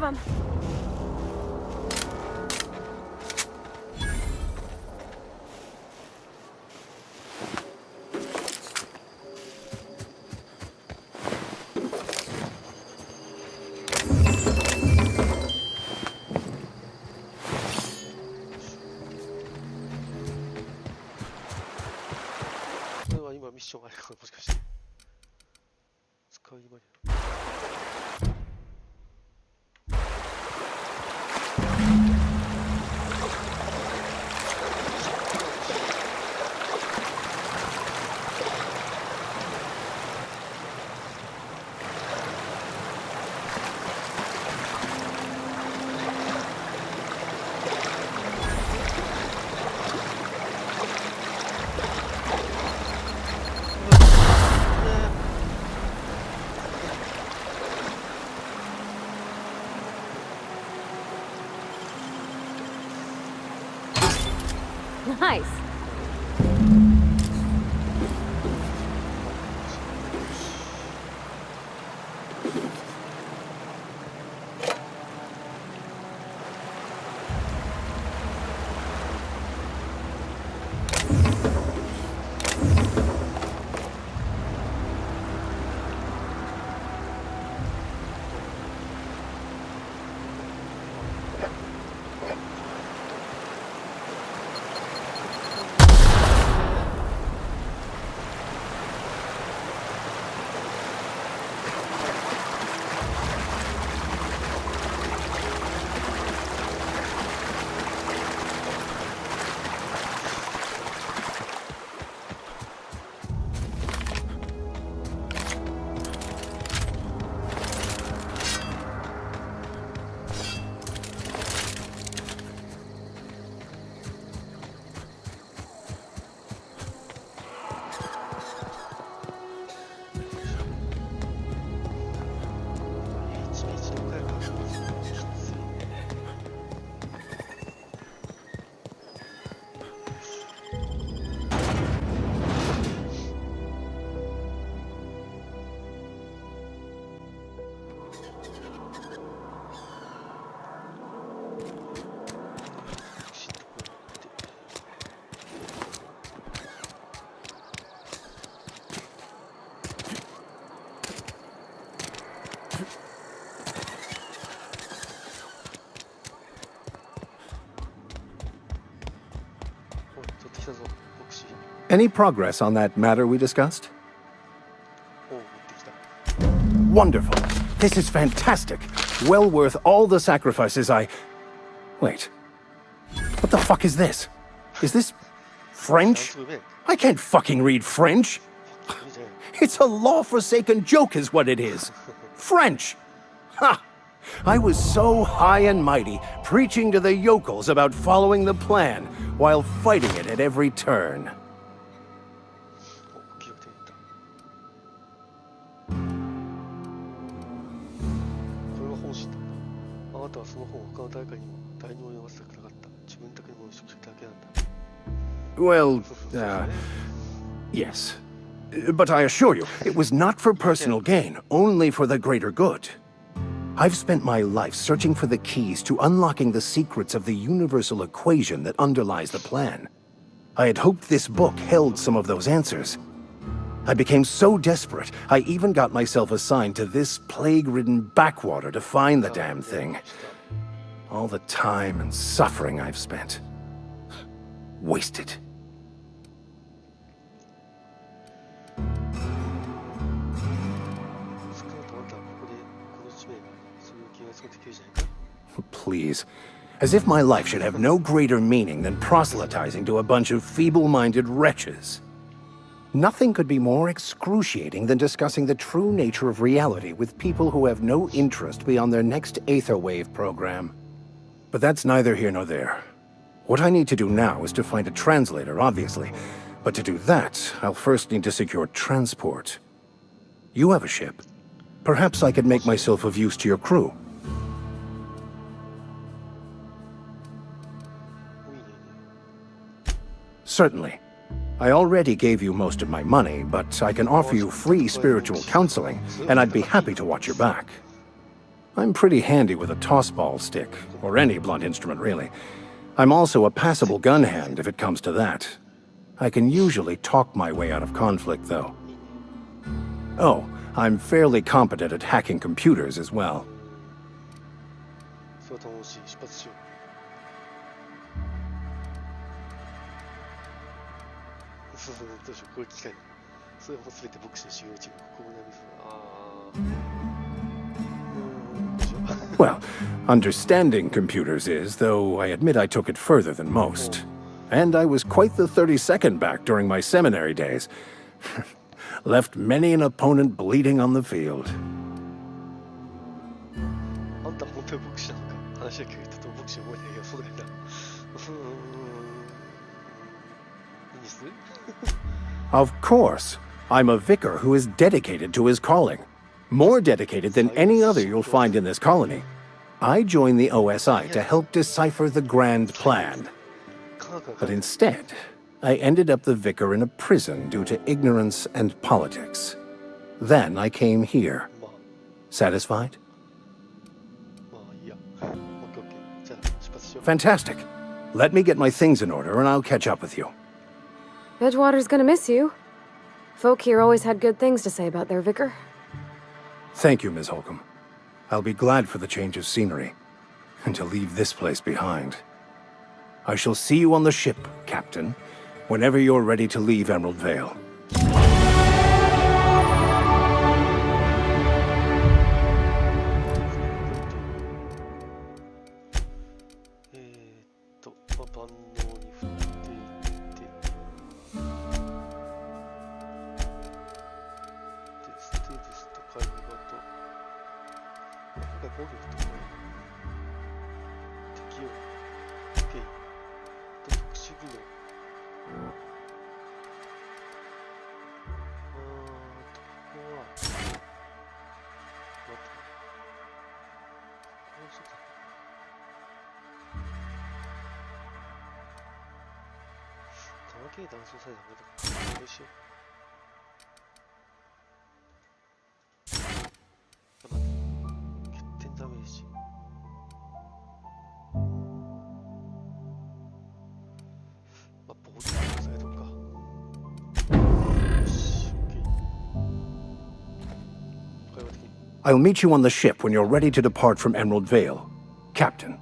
him. Nice. Any progress on that matter we discussed? Wonderful. This is fantastic. Well worth all the sacrifices I... Wait. What the fuck is this? Is this... French? I can't fucking read French. It's a law-forsaken joke is what it is. French! Ha! I was so high and mighty, preaching to the yokels about following the plan, while fighting it at every turn. Well, yes. But I assure you, it was not for personal gain, only for the greater good. I've spent my life searching for the keys to unlocking the secrets of the universal equation that underlies the plan. I had hoped this book held some of those answers. I became so desperate, I even got myself assigned to this plague-ridden backwater to find the damn thing. All the time and suffering I've spent. Wasted. Please. As if my life should have no greater meaning than proselytizing to a bunch of feeble-minded wretches. Nothing could be more excruciating than discussing the true nature of reality with people who have no interest beyond their next Aetherwave program. But that's neither here nor there. What I need to do now is to find a translator, obviously. But to do that, I'll first need to secure transport. You have a ship. Perhaps I could make myself of use to your crew. Certainly. I already gave you most of my money, but I can offer you free spiritual counseling, and I'd be happy to watch your back. I'm pretty handy with a tossball stick, or any blunt instrument really. I'm also a passable gun hand if it comes to that. I can usually talk my way out of conflict, though. Oh, I'm fairly competent at hacking computers as well. それは楽しい。出発しよう。どうしよう、こういう機会に。それも全て牧師の修行中。ここもWell, understanding computers is, though I admit I took it further than most. And I was quite the 32nd back during my seminary days. Left many an opponent bleeding on the field. あんた本当に牧師なのか。話だけ言ったと牧師覚えてないけど、そうだよな。何する Of course. I'm a vicar who is dedicated to his calling. More dedicated than any other you'll find in this colony. I joined the OSI to help decipher the grand plan. But instead, I ended up the vicar in a prison due to ignorance and politics. Then I came here. Satisfied? Fantastic. Let me get my things in order and I'll catch up with you. Edgewater's gonna miss you. Folk here always had good things to say about their vicar. Thank you, Ms. Holcomb. I'll be glad for the change of scenery, and to leave this place behind. I shall see you on the ship, Captain, whenever you're ready to leave Emerald Vale. 万能に振っていってステータスと会話と今回攻撃と適用ペイと特殊技能ここは待ってこうしてた玉系断層されたのかこれしよう欠点ダメージまあ防御力下げとくかよし OK 会話的に I'll meet you on the ship when you're ready to depart from Emerald Vale, Captain.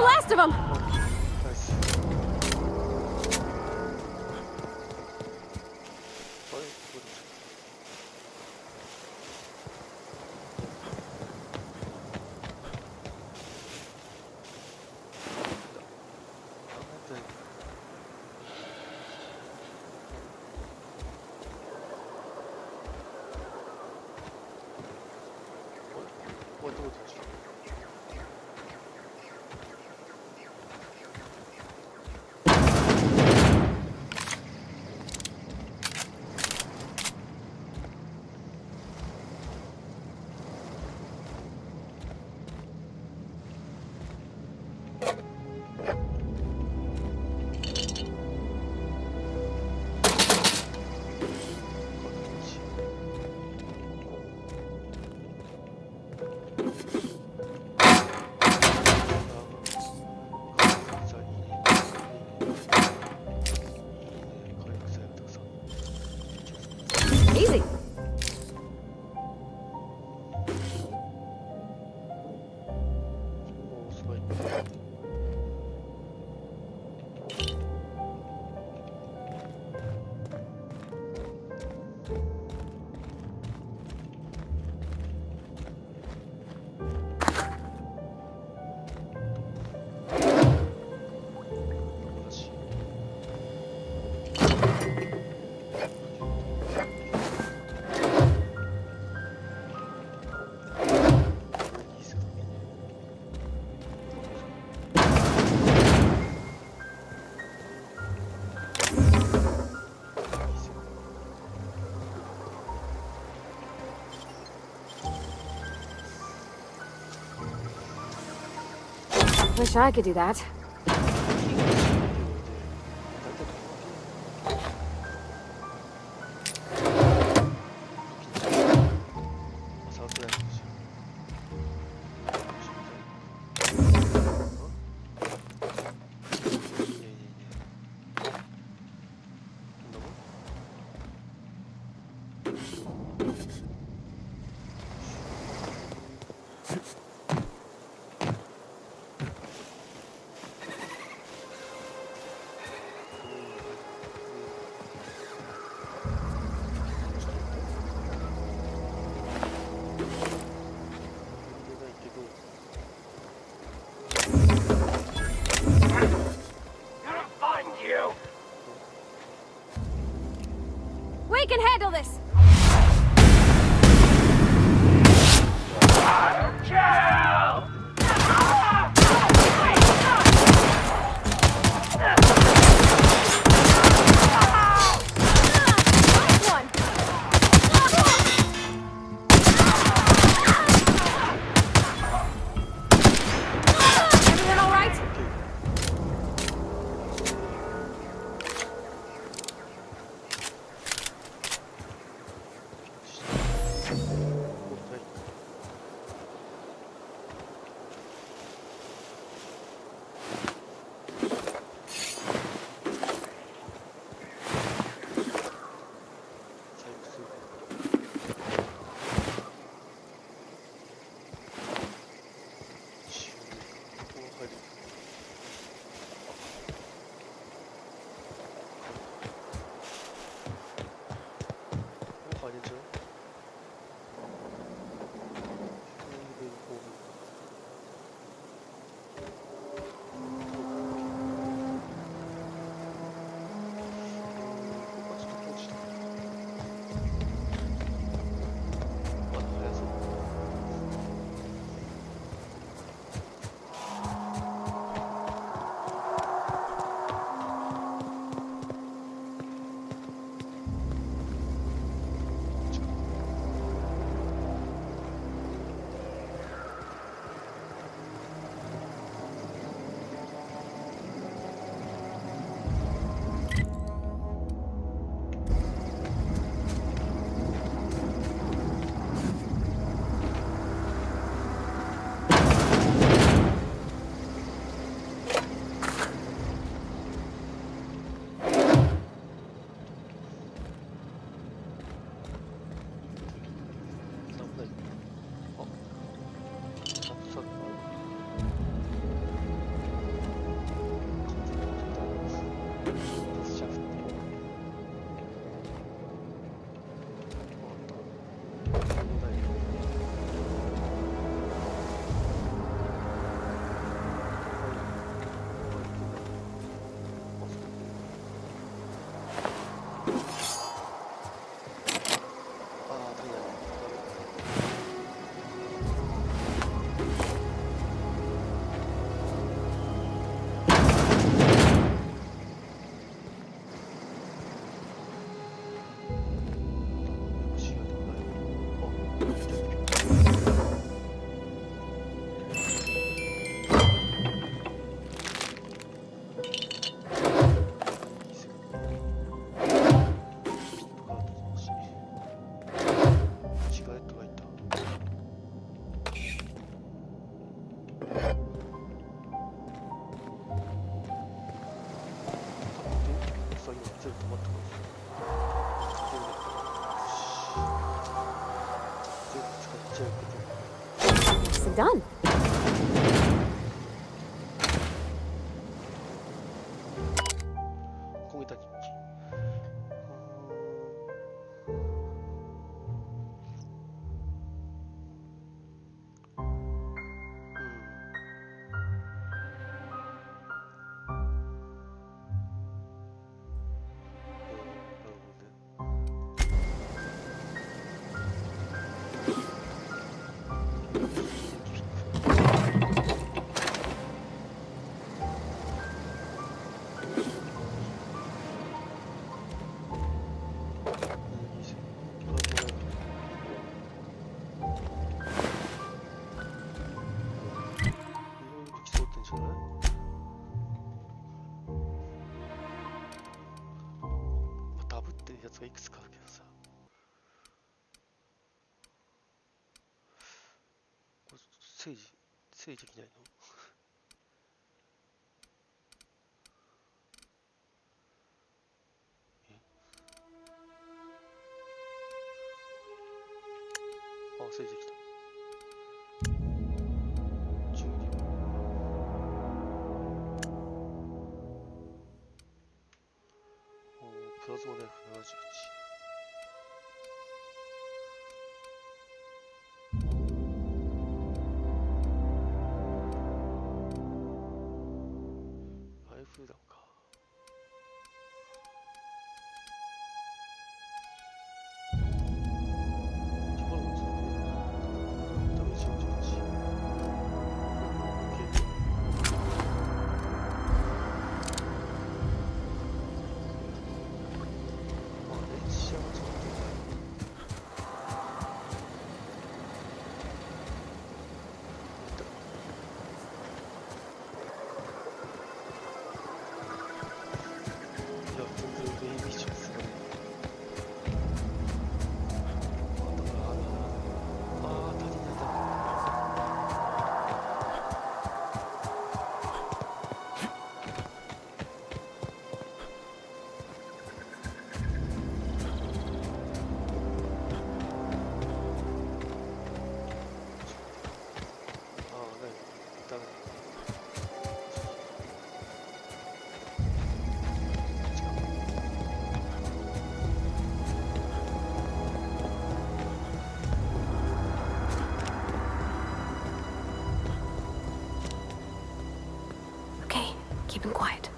last of them! ナイス。あれこれこれどうでしょう。Easy. Wish I could do that. We can handle this! Everyone all right? done? Keep him quiet.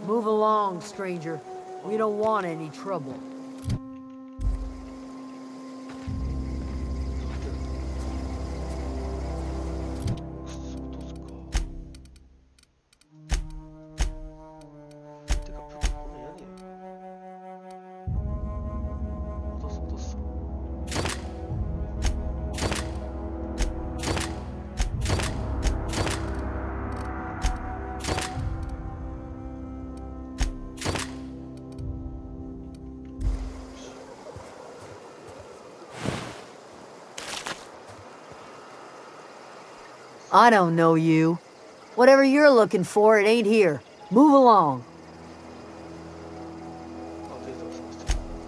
Move along, stranger. We don't want any trouble. I don't know you. Whatever you're looking for, it ain't here. Move along.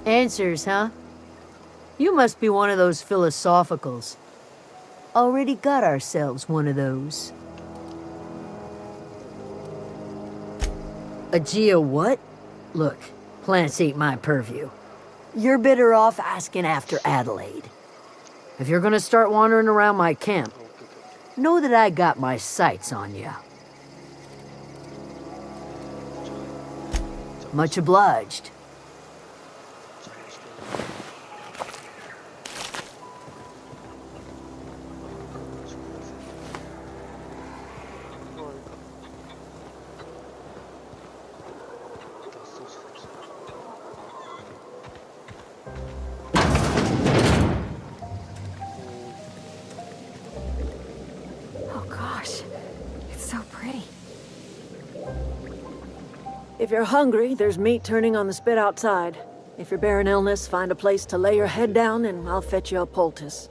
Answers, huh? You must be one of those philosophicals. Already got ourselves one of those. A geo what? Look, plants ain't my purview. You're better off asking after Adelaide. If you're gonna start wandering around my camp, know that I got my sights on you. Much obliged. Oh gosh, it's so pretty. If you're hungry, there's meat turning on the spit outside. If you're bearing illness, find a place to lay your head down and I'll fetch you a poultice.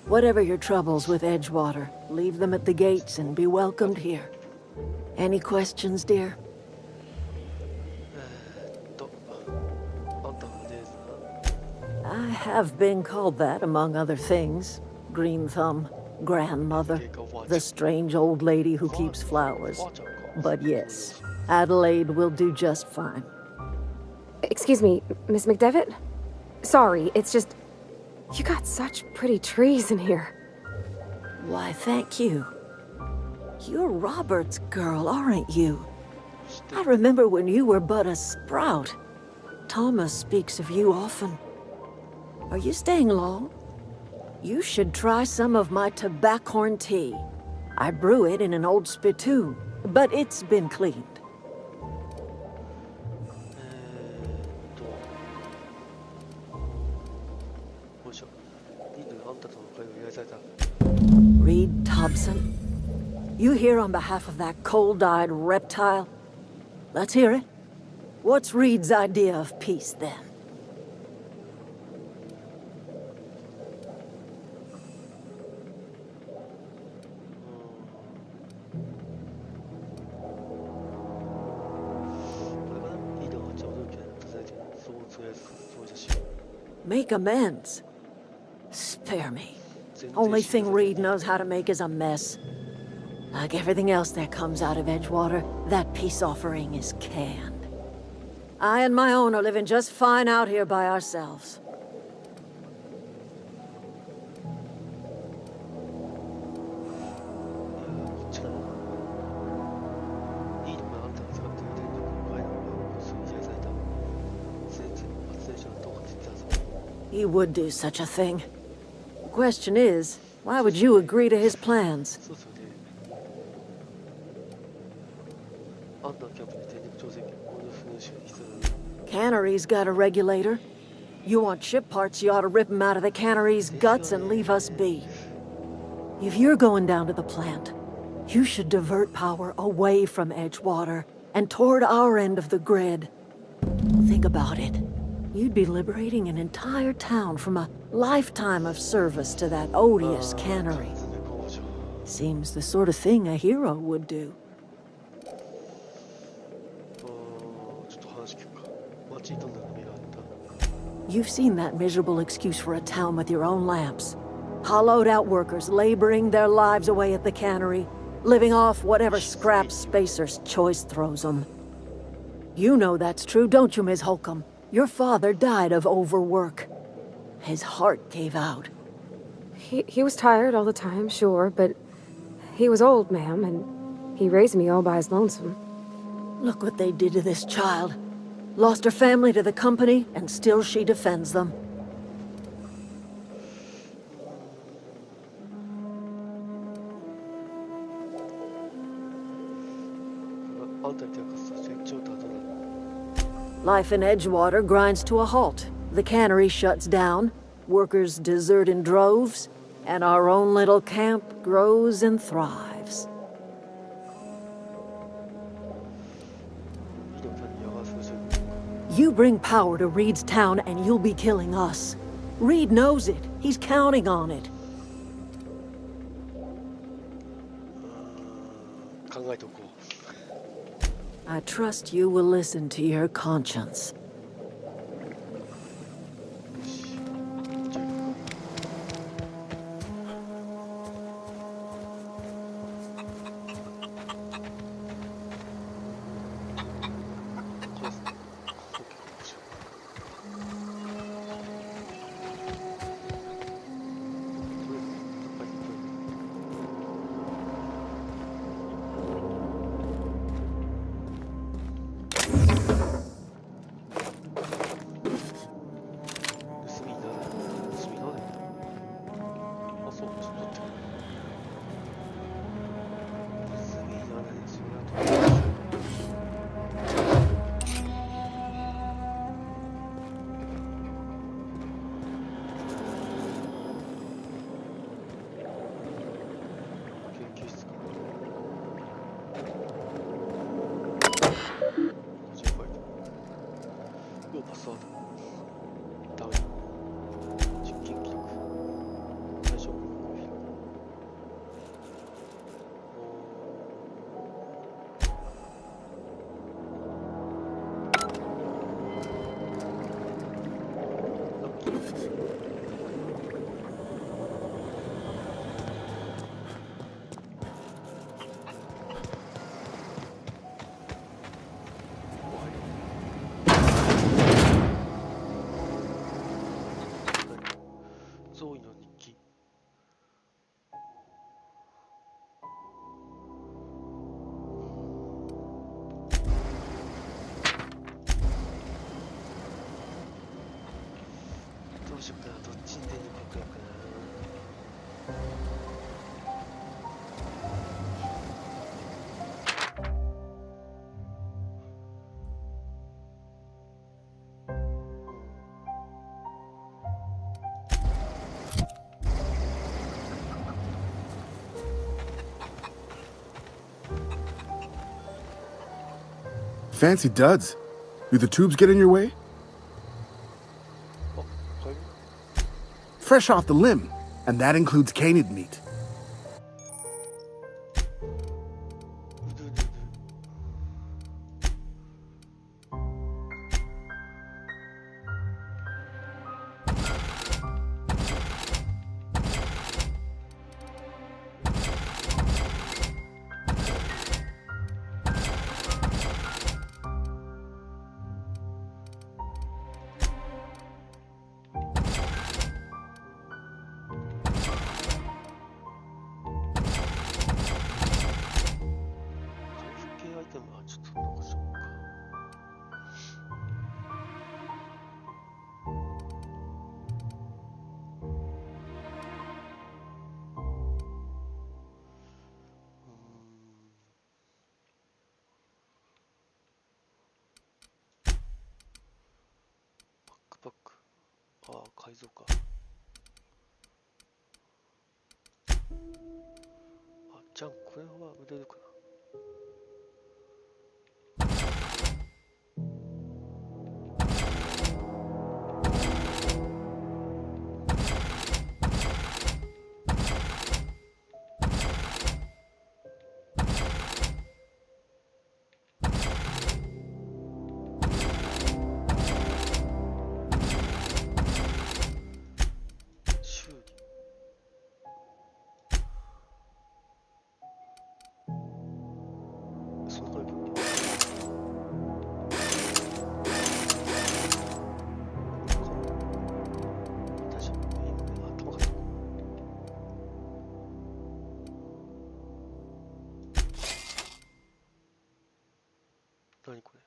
Whatever your troubles with Edgewater, leave them at the gates and be welcomed here. Any questions, dear? I have been called that, among other things. Green Thumb, grandmother, the strange old lady who keeps flowers. But yes, Adelaide will do just fine. Excuse me, Miss McDevitt? Sorry, it's just... You got such pretty trees in here. Why, thank you. You're Robert's girl, aren't you? I remember when you were but a sprout. Thomas speaks of you often. Are you staying long? You should try some of my tobaccorn tea. I brew it in an old spittoon, but it's been cleaned. Reed Thompson? You here on behalf of that cold-eyed reptile? Let's hear it. What's Reed's idea of peace, then? Make amends. Spare me. Only thing Reed knows how to make is a mess. Like everything else that comes out of Edgewater, that peace offering is canned. I and my own are living just fine out here by ourselves. He would do such a thing. The question is, why would you agree to his plans? Cannery's got a regulator. You want ship parts, you ought to rip them out of the cannery's guts and leave us be. If you're going down to the plant, you should divert power away from Edgewater and toward our end of the grid. Think about it. You'd be liberating an entire town from a lifetime of service to that odious cannery. Seems the sort of thing a hero would do. You've seen that miserable excuse for a town with your own lamps. Hollowed out workers laboring their lives away at the cannery, living off whatever scrap Spacer's choice throws them. You know that's true, don't you, Ms. Holcomb? Your father died of overwork. His heart gave out. He was tired all the time, sure, but he was old, ma'am, and he raised me all by his lonesome. Look what they did to this child. Lost her family to the company, and still she defends them. Life in Edgewater grinds to a halt. The cannery shuts down, workers desert in droves, and our own little camp grows and thrives. You bring power to Reed's town and you'll be killing us. Reed knows it. He's counting on it. I trust you will listen to your conscience. しようかな。どっちに出に行こうかな。Fancy duds. Do the tubes get in your way? Fresh off the limb, and that includes canid meat.バック。ああ、改造か。あ、じゃん、これは売れるかな。何これ。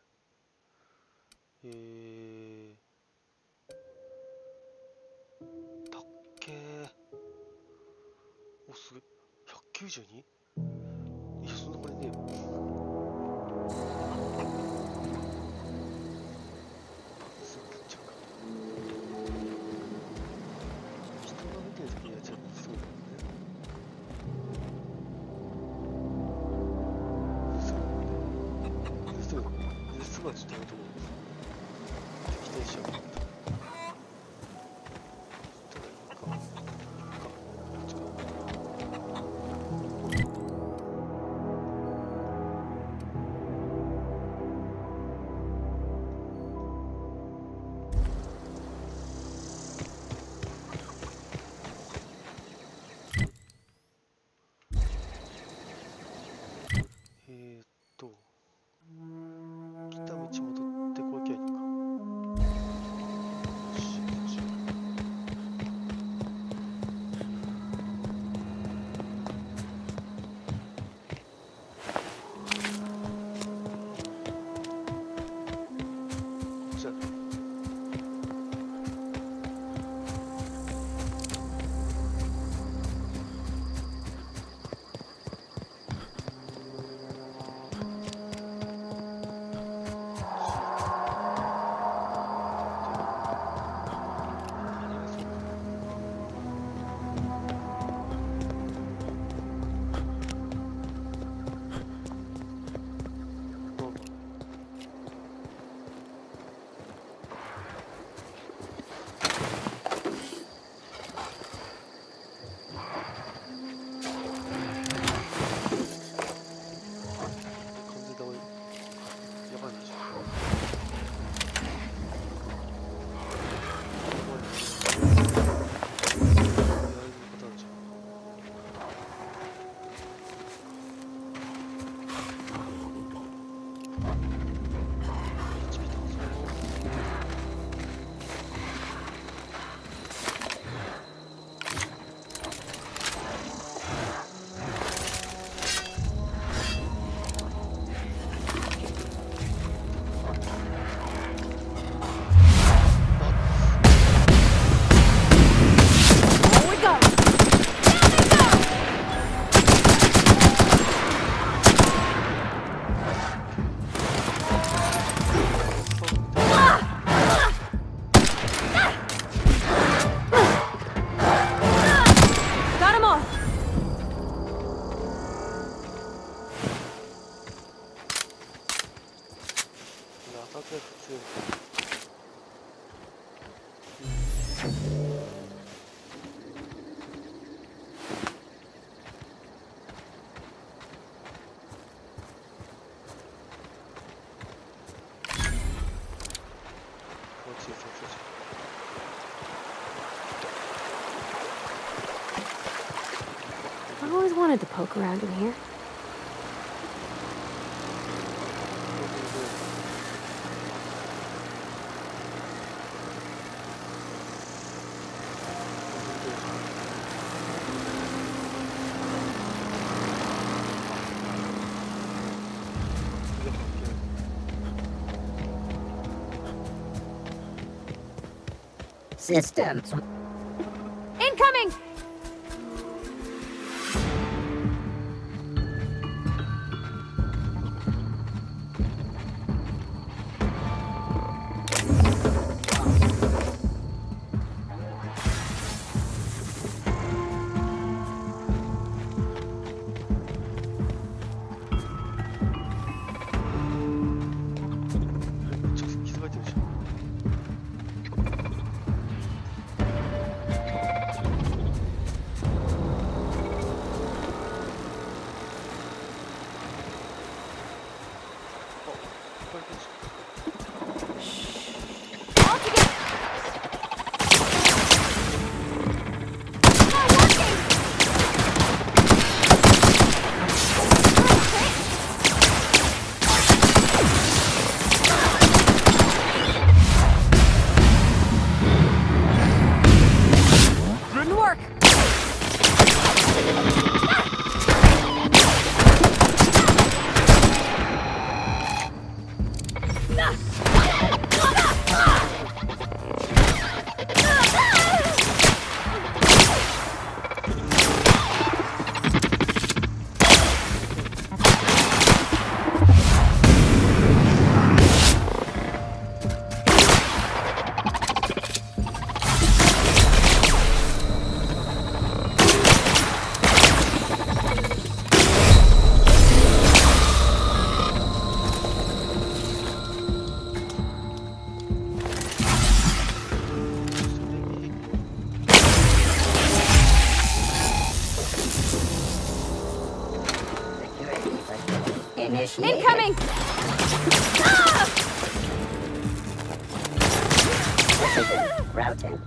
たっけー。お、すげえ。192？ いや、そんなこれねえよ。すぐ食っちゃうか。人が見てる時にやっちゃうとすごいからね。盗むはちょっとやめとこう。適当にしようかな。来た道戻って wanted to poke around in here. Systems. Incoming! Incoming! Routing.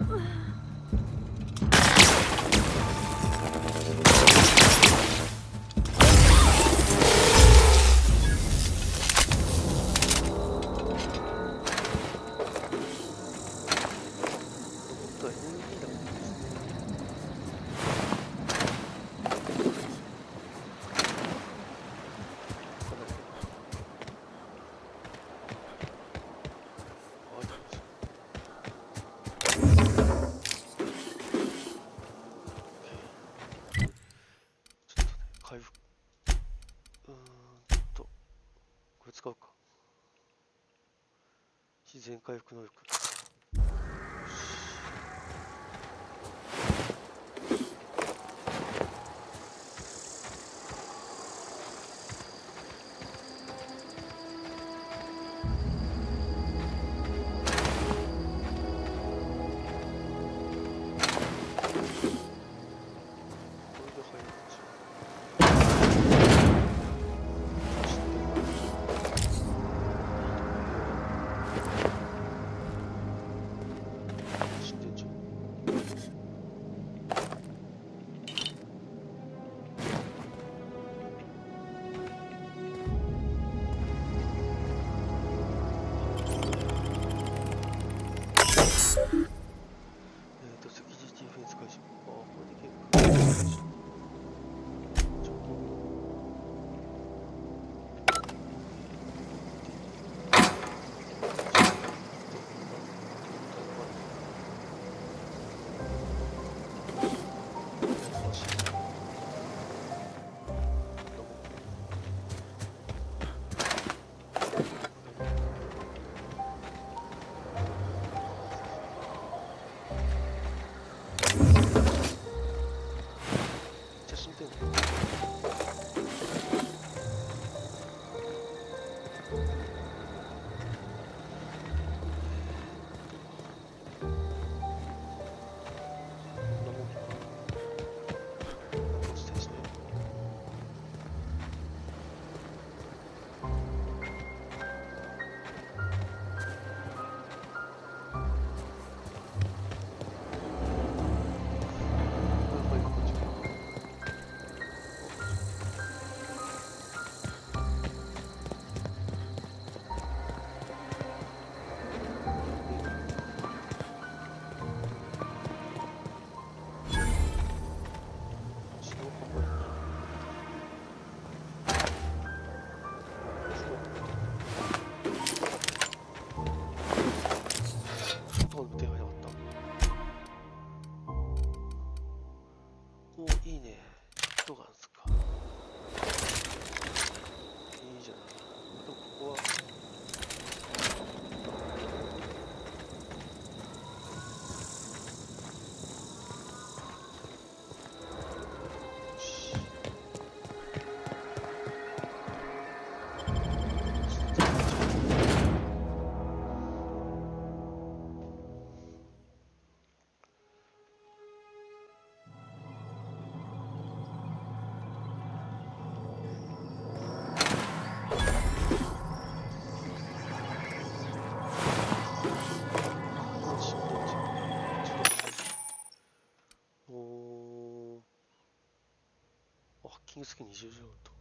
ハッキングスキン20条と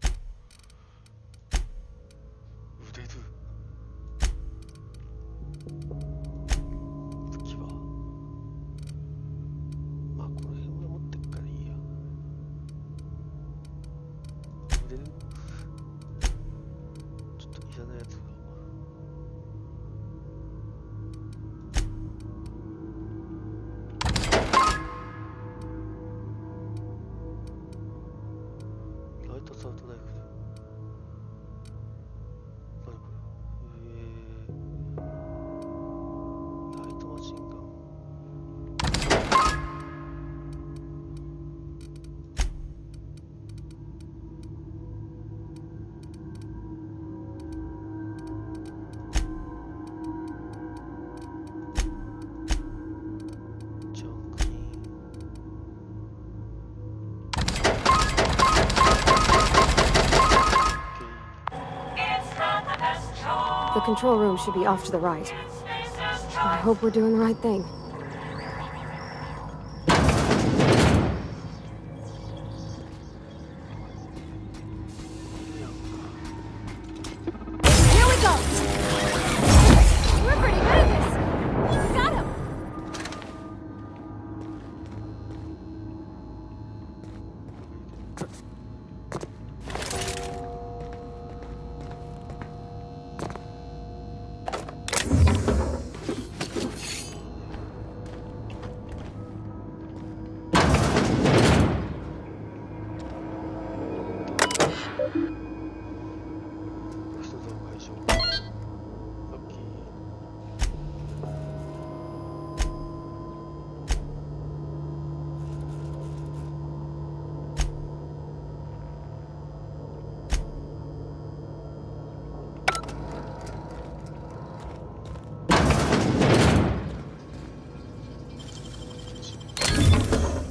腕ル武器はまあこの辺は持ってっからいいや。腕ルちょっと嫌なやつがライトサウトナイフで何これライトマシンガンジャンクリーン The control room should be off to the right. I hope we're doing the right thing. Here we go! We're pretty good at this! We got him!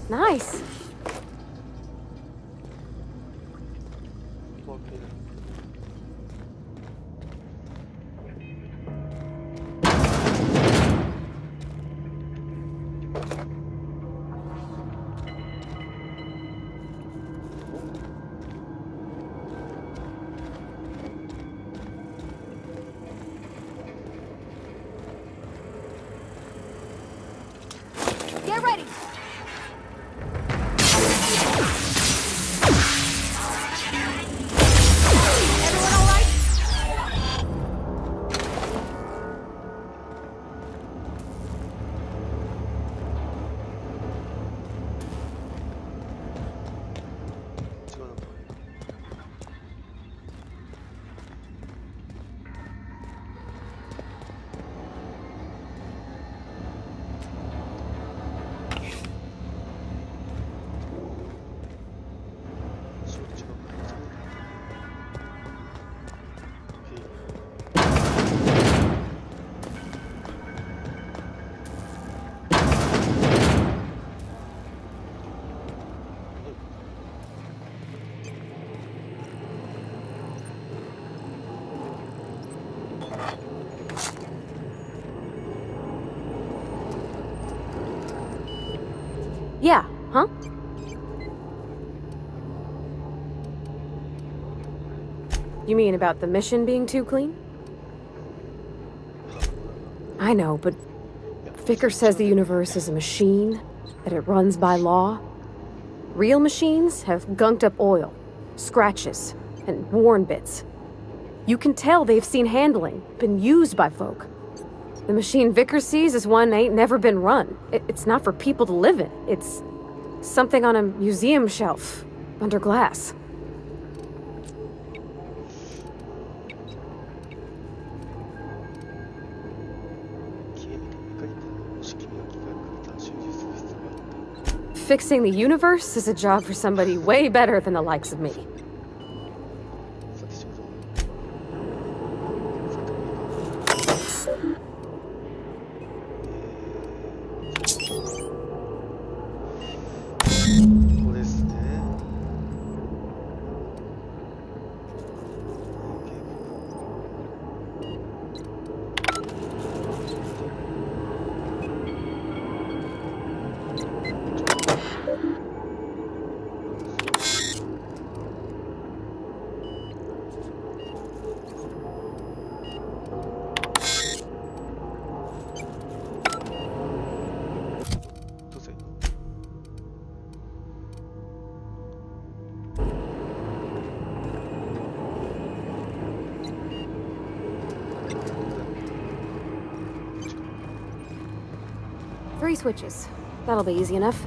Nice. Get ready! Everyone all right? Yeah, huh? You mean about the mission being too clean? I know, but Vicker says the universe is a machine, that it runs by law. Real machines have gunked up oil, scratches, and worn bits. You can tell they've seen handling, been used by folk. The machine Vicker sees is one ain't never been run. It's not for people to live in. It's something on a museum shelf, under glass. Fixing the universe is a job for somebody way better than the likes of me. 3 switches. That'll be easy enough.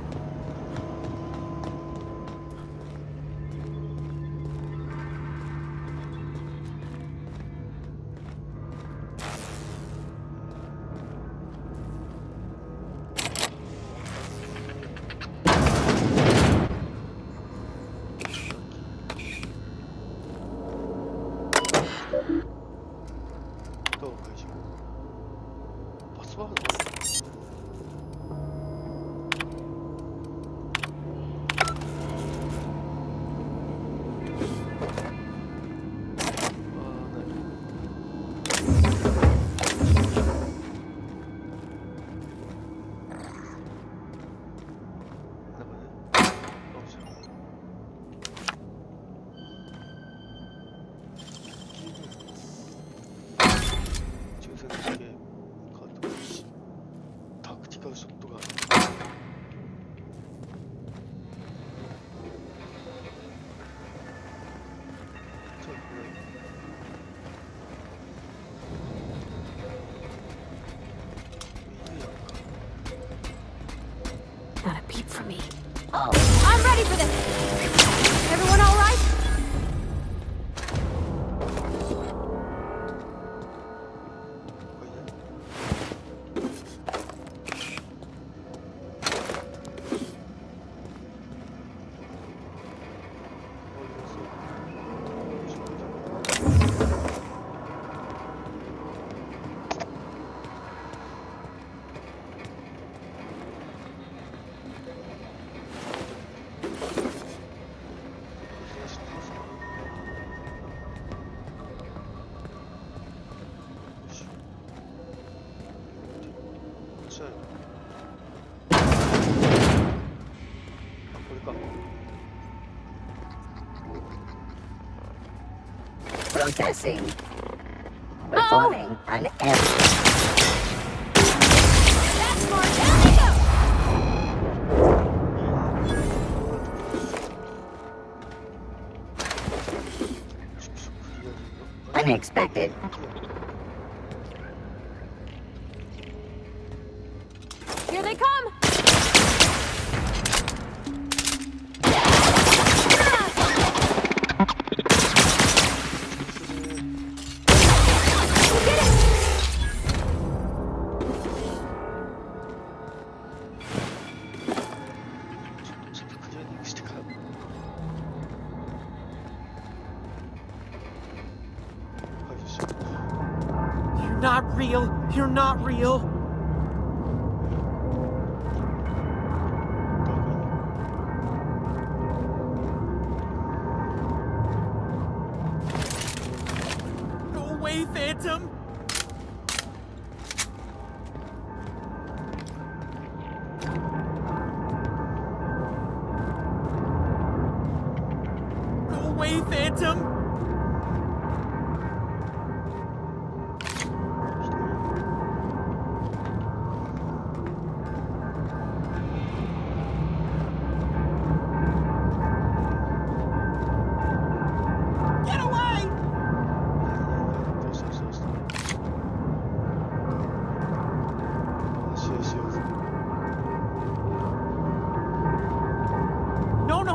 Not a peep from me. Oh, I'm ready for this! Everyone all right? Processing. Performing an error. That's more. Down we go! Unexpected. Here they come! Not real. You're not real. Go away, Phantom. Go away, Phantom.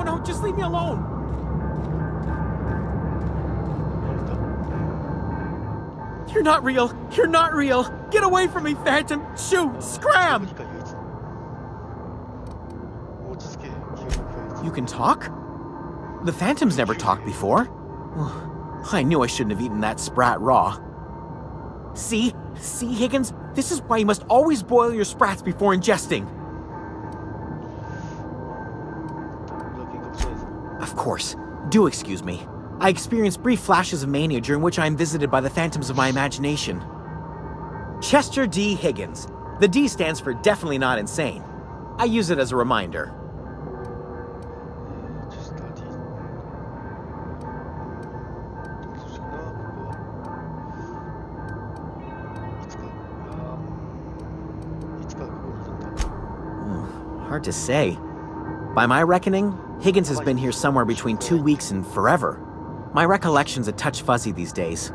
No, just leave me alone. You're not real. You're not real. Get away from me, Phantom. Shoot, scram. You can talk? The Phantom's never talked before. I knew I shouldn't have eaten that sprat raw. See, Higgins? This is why you must always boil your sprats before ingesting. Of course. Do excuse me. I experience brief flashes of mania during which I am visited by the phantoms of my imagination. Chester D. Higgins. The D stands for definitely not insane. I use it as a reminder. Hard to say. By my reckoning, Higgins has been here somewhere between 2 weeks and forever. My recollection's a touch fuzzy these days.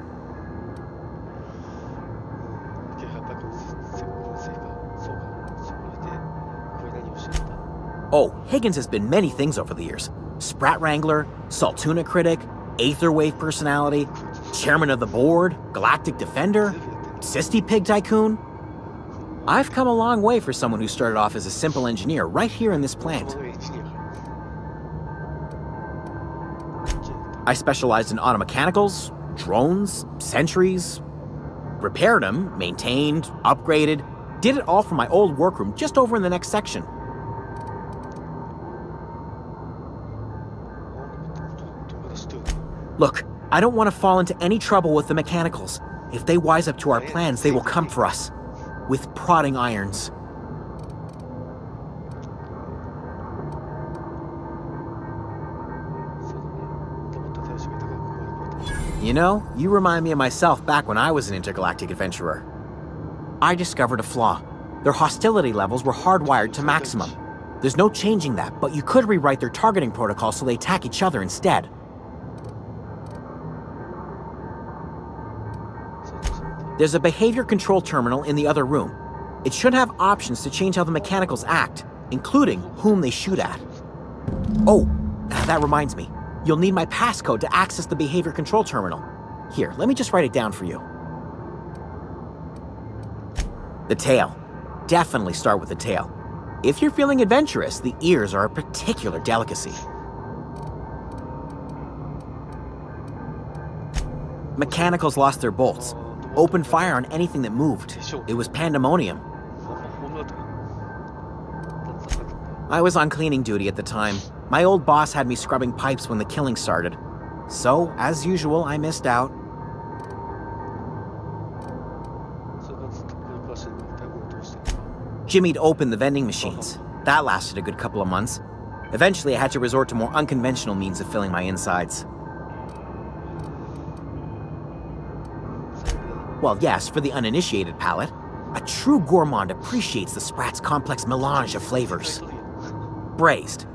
Higgins has been many things over the years. Sprat Wrangler, Saltuna critic, Aetherwave personality, chairman of the board, galactic defender, Sisty Pig tycoon. I've come a long way for someone who started off as a simple engineer right here in this plant. I specialized in automechanicals, drones, sentries, repaired them, maintained, upgraded, did it all from my old workroom just over in the next section. Look, I don't want to fall into any trouble with the mechanicals. If they wise up to our plans, they will come for us. With prodding irons. You know, you remind me of myself back when I was an intergalactic adventurer. I discovered a flaw. Their hostility levels were hardwired to maximum. There's no changing that, but you could rewrite their targeting protocol so they attack each other instead. There's a behavior control terminal in the other room. It should have options to change how the mechanicals act, including whom they shoot at. Oh, that reminds me. You'll need my passcode to access the behavior control terminal. Here, let me just write it down for you. The tail. Definitely start with the tail. If you're feeling adventurous, the ears are a particular delicacy. Mechanicals lost their bolts. Opened fire on anything that moved. It was pandemonium. I was on cleaning duty at the time. My old boss had me scrubbing pipes when the killing started. So, as usual, I missed out. Jimmy'd opened the vending machines. That lasted a good couple of months. Eventually, I had to resort to more unconventional means of filling my insides. Well, yes, for the uninitiated palate, a true gourmand appreciates the Sprat's complex melange of flavors. Braised,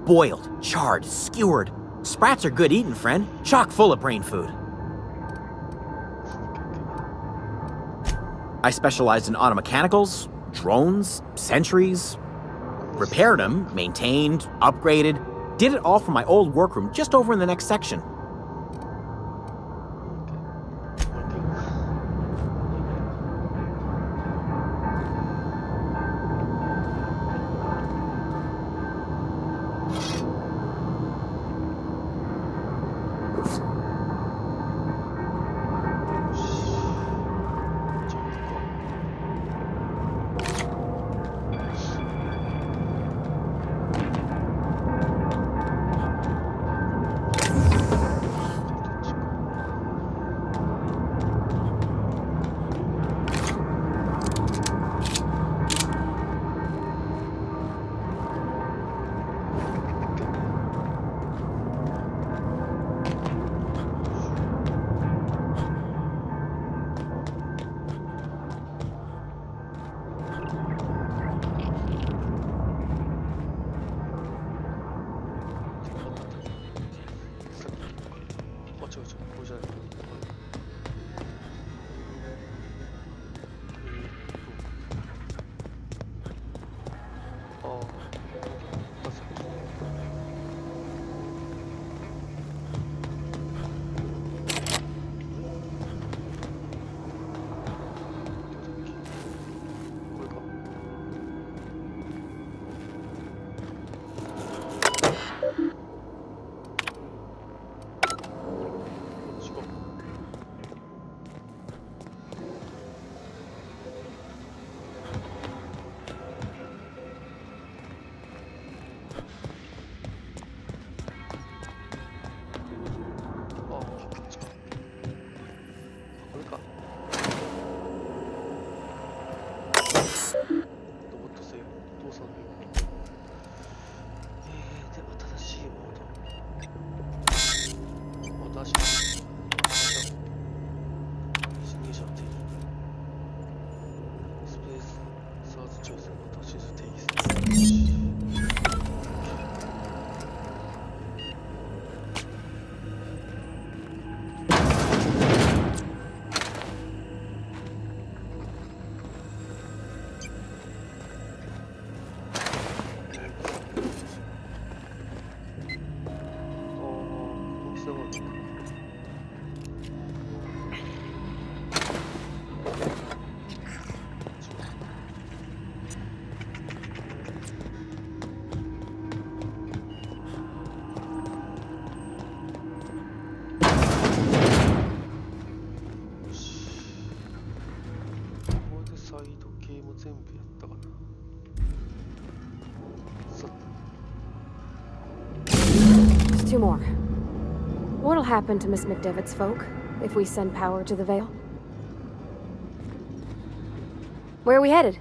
boiled, charred, skewered. Sprats are good eating, friend. Chock full of brain food. I specialized in automechanicals, drones, sentries. Repaired them, maintained, upgraded. Did it all from my old workroom just over in the next section. 繋がるのか。サイド系も全部やったかな。さて。Just two more. What'll happen to Miss McDevitt's folk if we send power to the Vale? Where are we headed?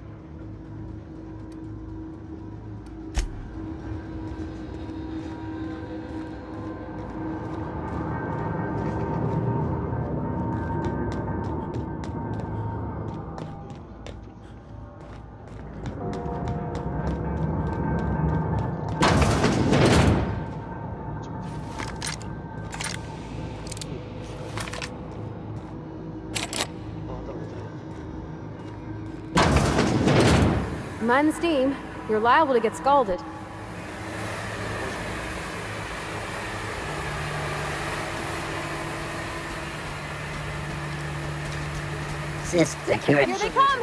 Mind the steam. You're liable to get scalded. Here they come!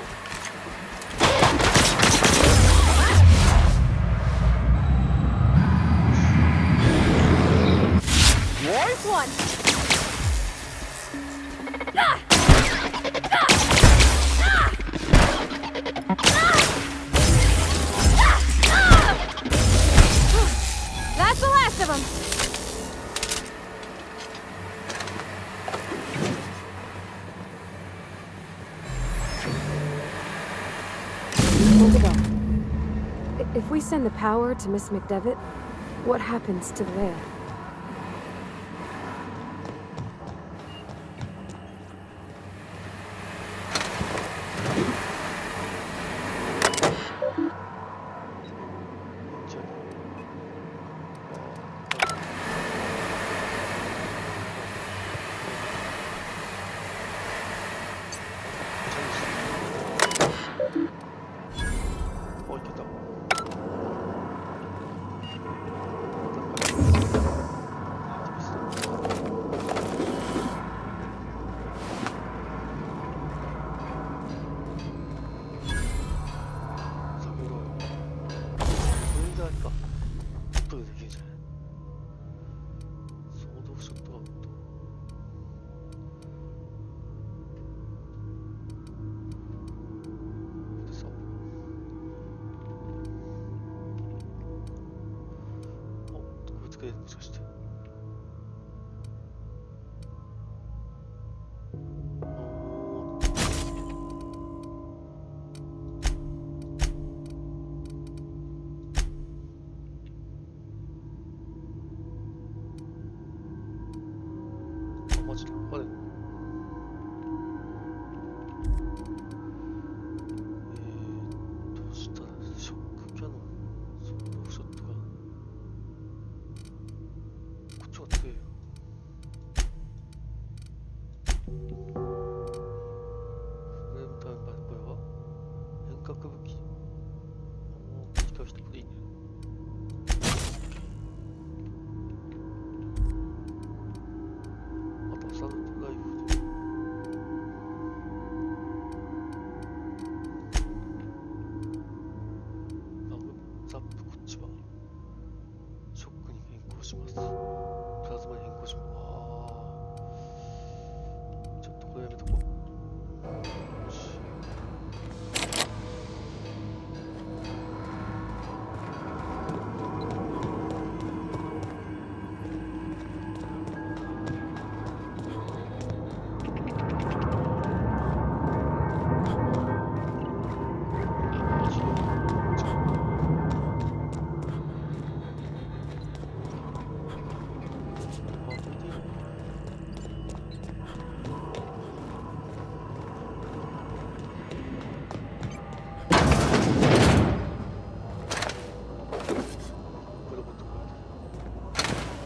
There's one! Ah! That's the last of them! Where'd they go? If we send the power to Miss McDevitt, what happens to the Vale?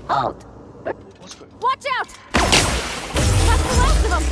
Halt! Watch out! That's the last of them!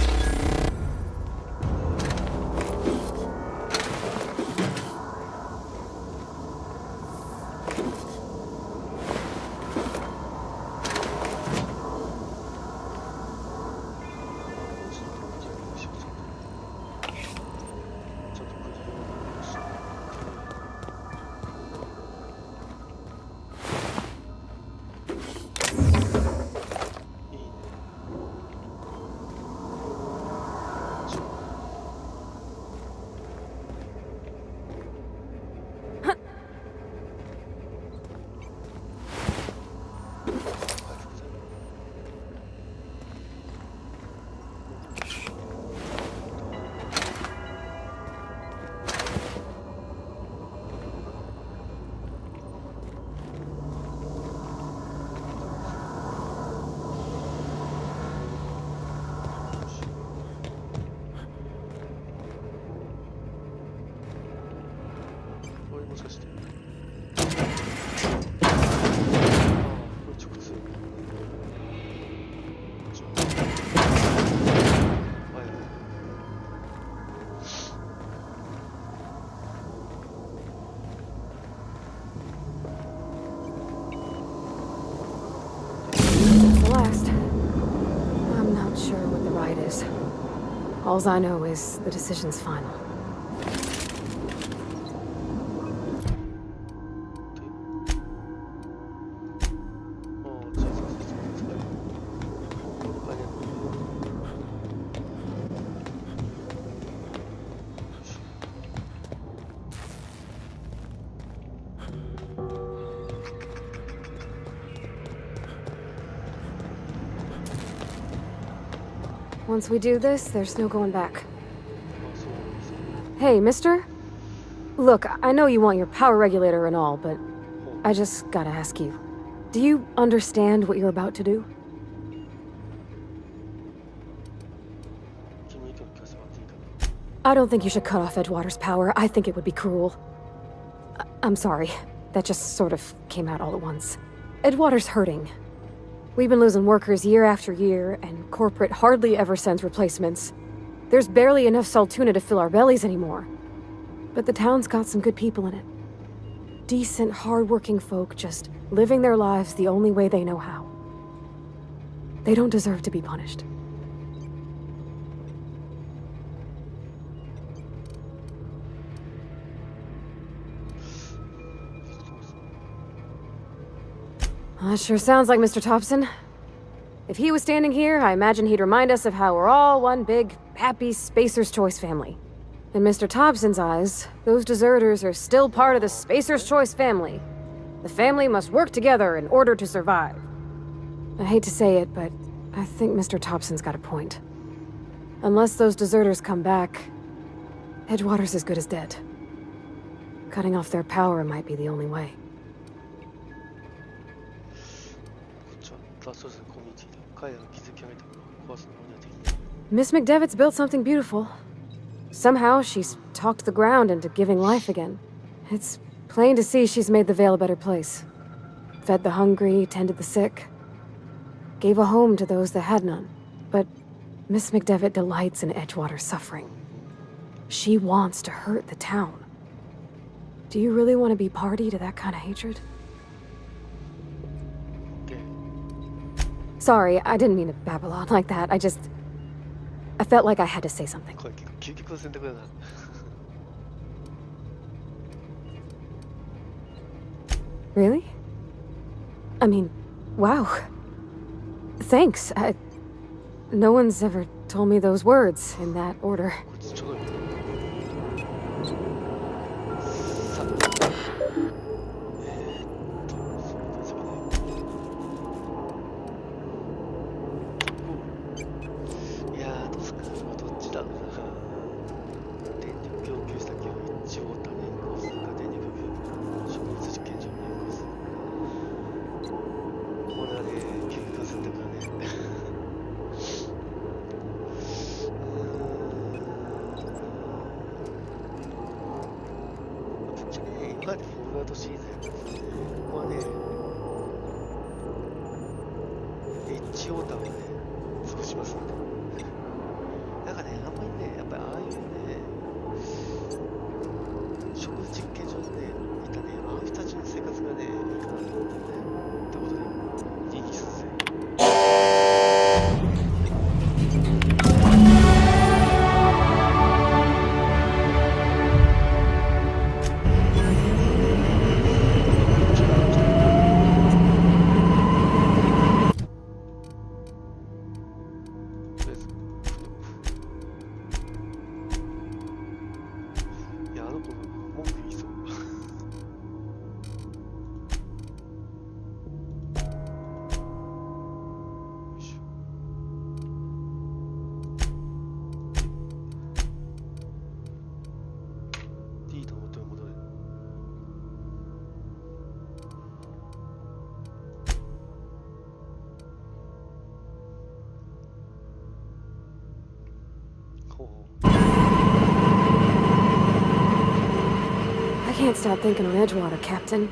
is. Alls I know is the decision's final. Once we do this, there's no going back. Hey, mister? Look, I know you want your power regulator and all, but I just gotta ask you. Do you understand what you're about to do? I don't think you should cut off Edgewater's power. I think it would be cruel. I'm sorry. That just sort of came out all at once. Edgewater's hurting. We've been losing workers year after year, and corporate hardly ever sends replacements. There's barely enough Saltuna to fill our bellies anymore. But the town's got some good people in it. Decent, hard-working folk just living their lives the only way they know how. They don't deserve to be punished. That sure sounds like Mr. Thompson. If he was standing here, I imagine he'd remind us of how we're all one big, happy Spacer's Choice family. In Mr. Thompson's eyes, those deserters are still part of the Spacer's Choice family. The family must work together in order to survive. I hate to say it, but I think Mr. Thompson's got a point. Unless those deserters come back, Edgewater's as good as dead. Cutting off their power might be the only way. Miss McDevitt's built something beautiful. Somehow, she's talked the ground into giving life again. It's plain to see she's made the Vale a better place. Fed the hungry, tended the sick. Gave a home to those that had none. But Miss McDevitt delights in Edgewater's suffering. She wants to hurt the town. Do you really want to be party to that kind of hatred? Sorry, I didn't mean to babble on like that. I felt like I had to say something. Really? I mean, wow. Thanks. No one's ever told me those words in that order. I can't stop thinking on Edgewater, Captain.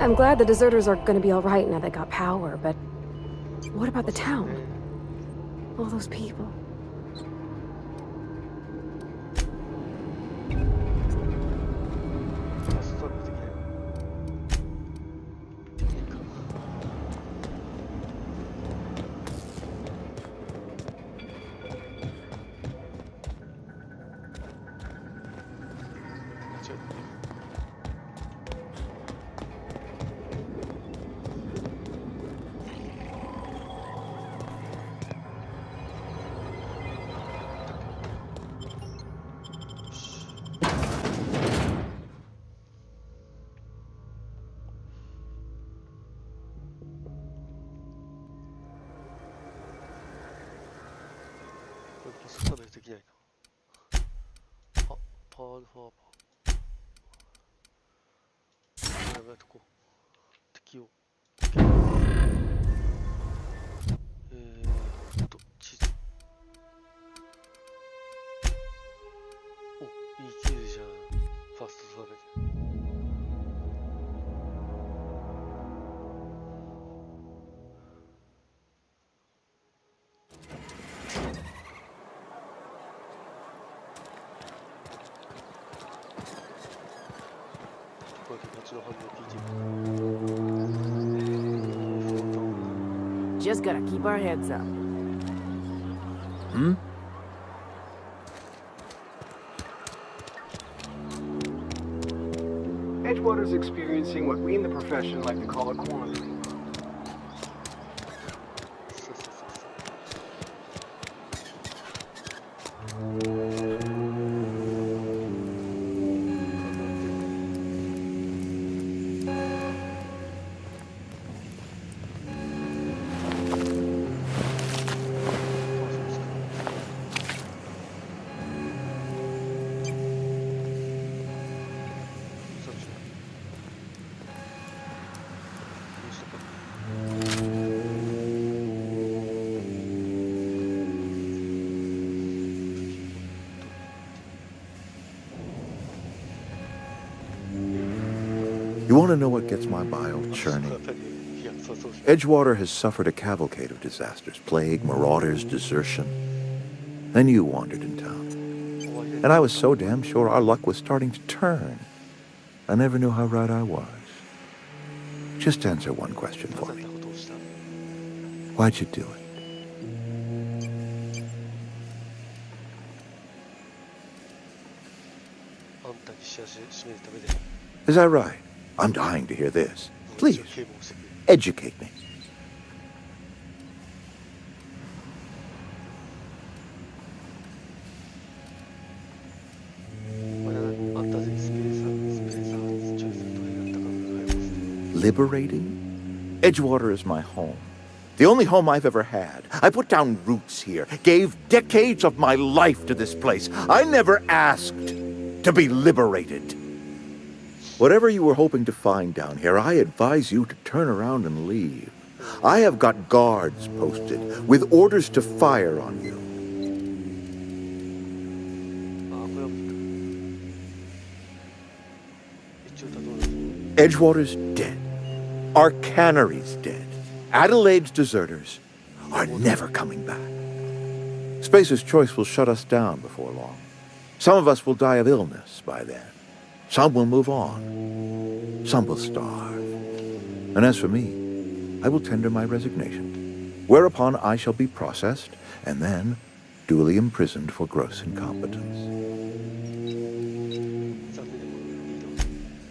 I'm glad the deserters are gonna be alright now they got power, but what about the town? All those people. これパスダメージできないな。あ、パールファーバー。やばいとこ。敵を。地図。お、いい地図じゃん。ファーストダメージ。Just gotta keep our heads up. Hmm? Edgewater's experiencing what we in the profession like to call a quarantine. You want to know what gets my bile churning? Edgewater has suffered a cavalcade of disasters. Plague, marauders, desertion. Then you wandered in town. And I was so damn sure our luck was starting to turn. I never knew how right I was. Just answer one question for me. Why'd you do it? Is that right? I'm dying to hear this. Please, educate me. Liberating? Edgewater is my home. The only home I've ever had. I put down roots here, gave decades of my life to this place. I never asked to be liberated. Whatever you were hoping to find down here, I advise you to turn around and leave. I have got guards posted with orders to fire on you. Edgewater's dead. Our cannery's dead. Adelaide's deserters are never coming back. Spacer's Choice will shut us down before long. Some of us will die of illness by then. Some will move on. Some will starve. And as for me, I will tender my resignation, whereupon I shall be processed and then duly imprisoned for gross incompetence.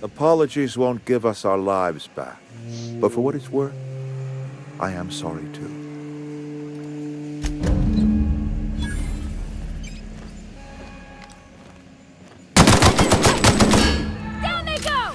Apologies won't give us our lives back, but for what it's worth, I am sorry too. Down they go!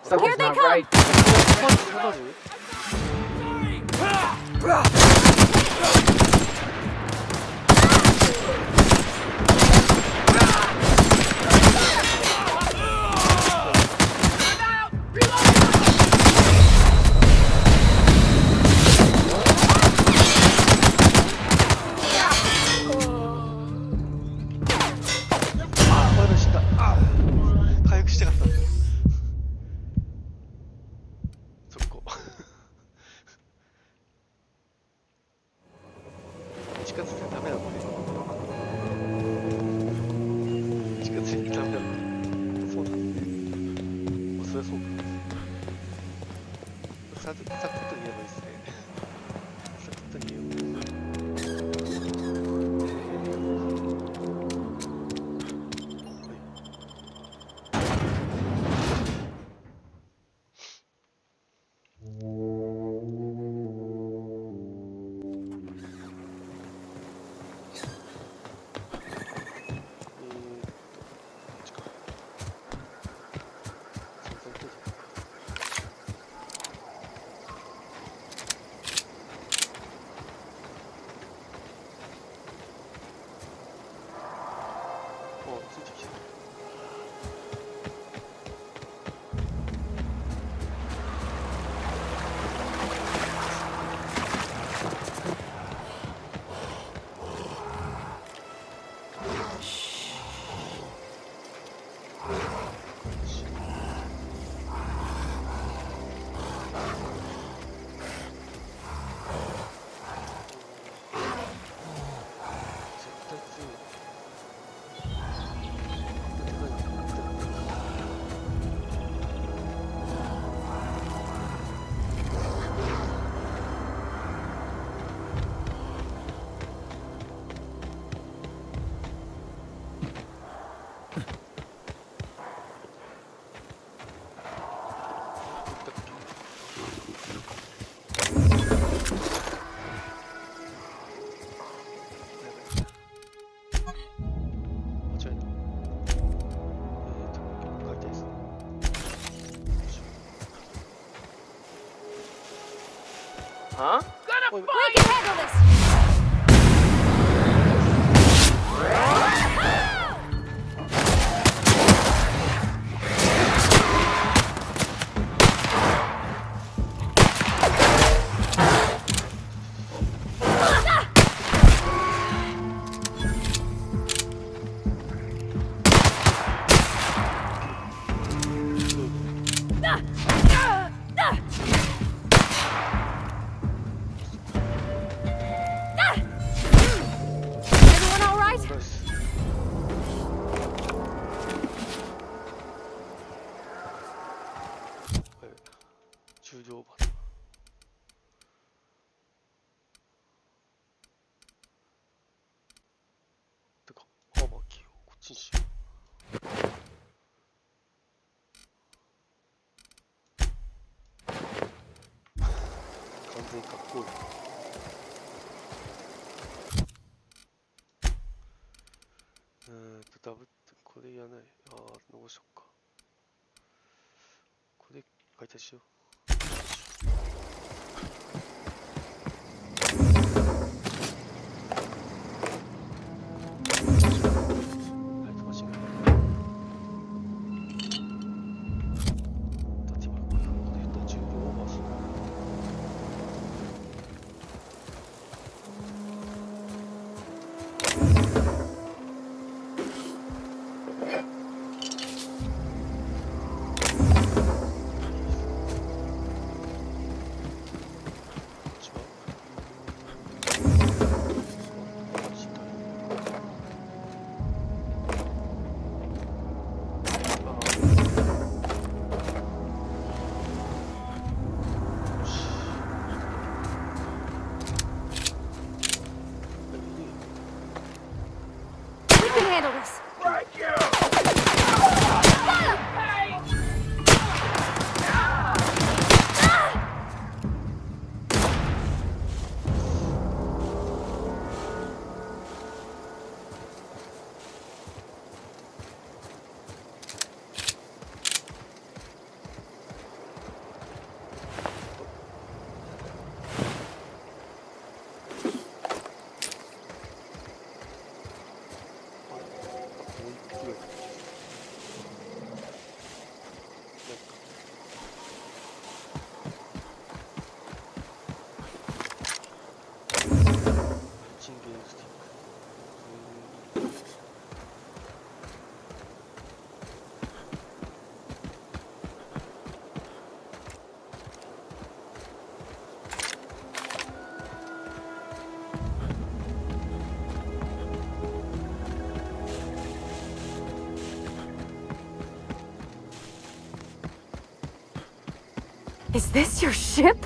Something's not right. 回復したかったんだよ。そこ。近づいちゃダメだもんね。近づいちゃダメだもん。そうなんですね。まあ、そりゃそうか。サクッと言えばいいですね。サクッと言えば。Huh? We can handle this!ダブってこれやない。ああ、どうしよっか。これ解体しよう。チンゲールスティック。Is this your ship?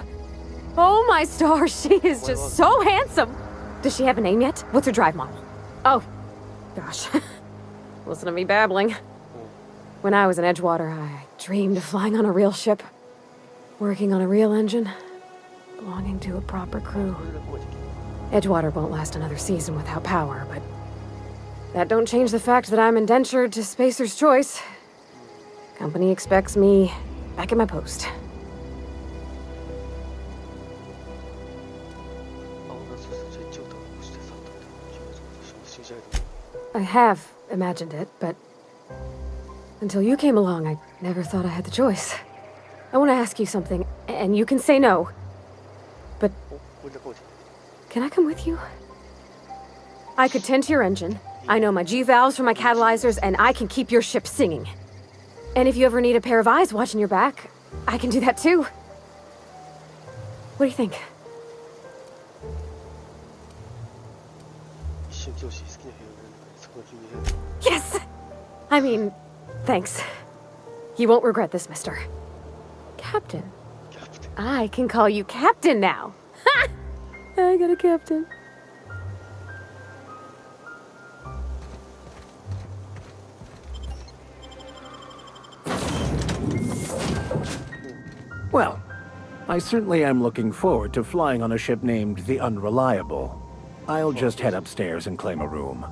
Oh my stars, she is just so handsome! Does she have a name yet? What's her drive model? Oh, gosh. Listen to me babbling. When I was in Edgewater, I dreamed of flying on a real ship, working on a real engine, belonging to a proper crew. Edgewater won't last another season without power, but that don't change the fact that I'm indentured to Spacer's Choice. Company expects me back at my post. I have imagined it, but until you came along, I never thought I had the choice. I want to ask you something, and you can say no. But can I come with you? I could tend to your engine. I know my G-valves from my catalyzers, and I can keep your ship singing. And if you ever need a pair of eyes watching your back, I can do that too. What do you think? Yes! I mean, thanks. You won't regret this, mister. Captain. I can call you Captain now. Ha! I got a captain. Well, I certainly am looking forward to flying on a ship named the Unreliable. I'll just head upstairs and claim a room.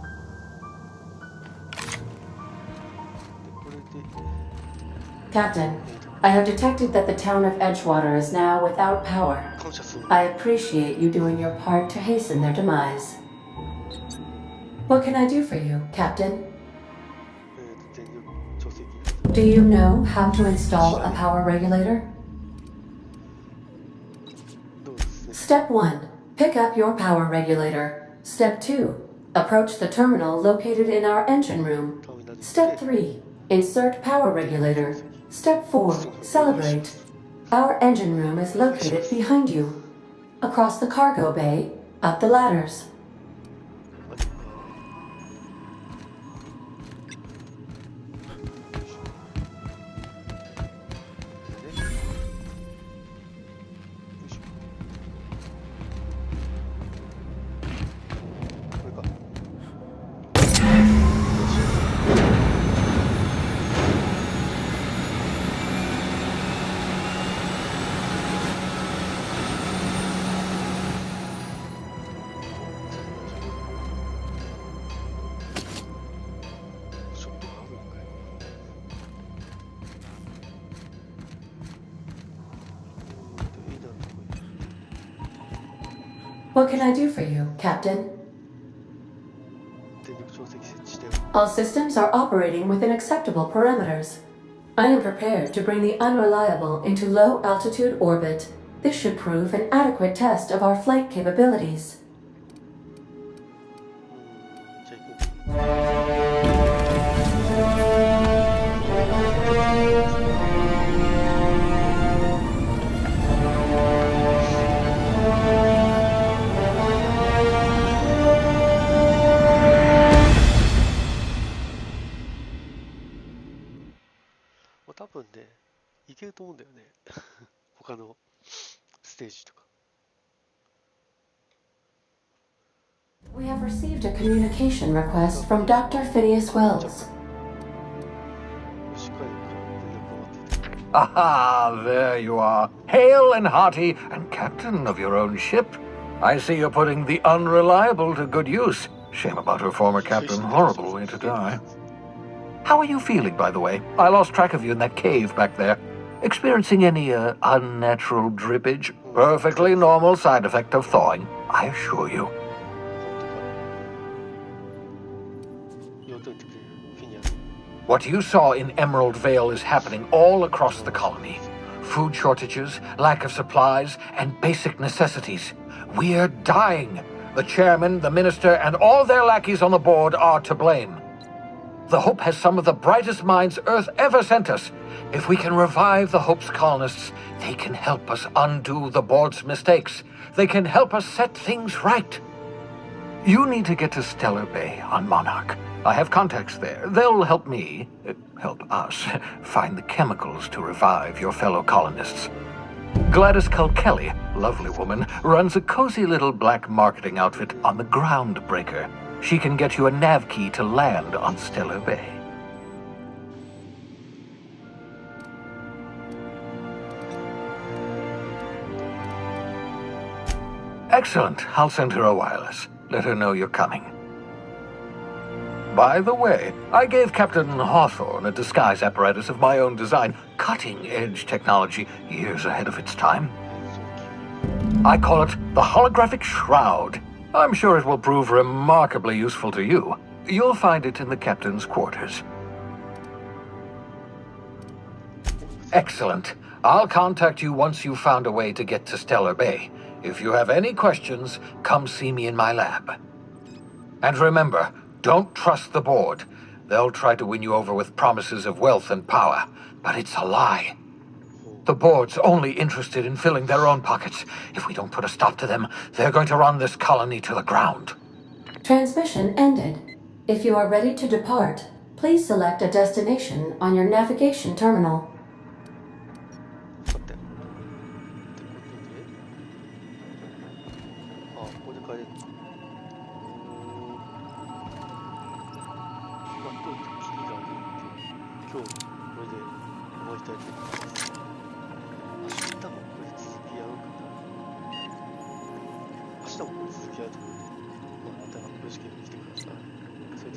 Captain, I have detected that the town of Edgewater is now without power. I appreciate you doing your part to hasten their demise. What can I do for you, Captain? Do you know how to install a power regulator? Step 1. Pick up your power regulator. Step 2. Approach the terminal located in our engine room. Step 3. Insert power regulator. Step 4. Celebrate. Our engine room is located behind you. Across the cargo bay, up the ladders. What can I do for you, Captain? All systems are operating within acceptable parameters. I am prepared to bring the Unreliable into low-altitude orbit. This should prove an adequate test of our flight capabilities. We have received a communication request from Dr. Phineas Wells. Aha, there you are. Hale and hearty, and captain of your own ship. I see you're putting the Unreliable to good use. Shame about her former captain. Horrible way to die. How are you feeling, by the way? I lost track of you in that cave back there. Experiencing any, unnatural drippage? Perfectly normal side effect of thawing, I assure you. What you saw in Emerald Vale is happening all across the colony. Food shortages, lack of supplies, and basic necessities. We're dying. The chairman, the minister, and all their lackeys on the board are to blame. The Hope has some of the brightest minds Earth ever sent us. If we can revive the Hope's colonists, they can help us undo the board's mistakes. They can help us set things right. You need to get to Stellar Bay on Monarch. I have contacts there. They'll help me, help us, find the chemicals to revive your fellow colonists. Gladys Culkelly, lovely woman, runs a cozy little black marketing outfit on the Groundbreaker. She can get you a nav key to land on Stellar Bay. Excellent. I'll send her a wireless. Let her know you're coming. By the way, I gave Captain Hawthorne a disguise apparatus of my own design, cutting-edge technology years ahead of its time. I call it the Holographic Shroud. I'm sure it will prove remarkably useful to you. You'll find it in the captain's quarters. Excellent. I'll contact you once you've found a way to get to Stellar Bay. If you have any questions, come see me in my lab. And remember, don't trust the board. They'll try to win you over with promises of wealth and power, but it's a lie. The board's only interested in filling their own pockets. If we don't put a stop to them, they're going to run this colony to the ground. Transmission ended. If you are ready to depart, please select a destination on your navigation terminal.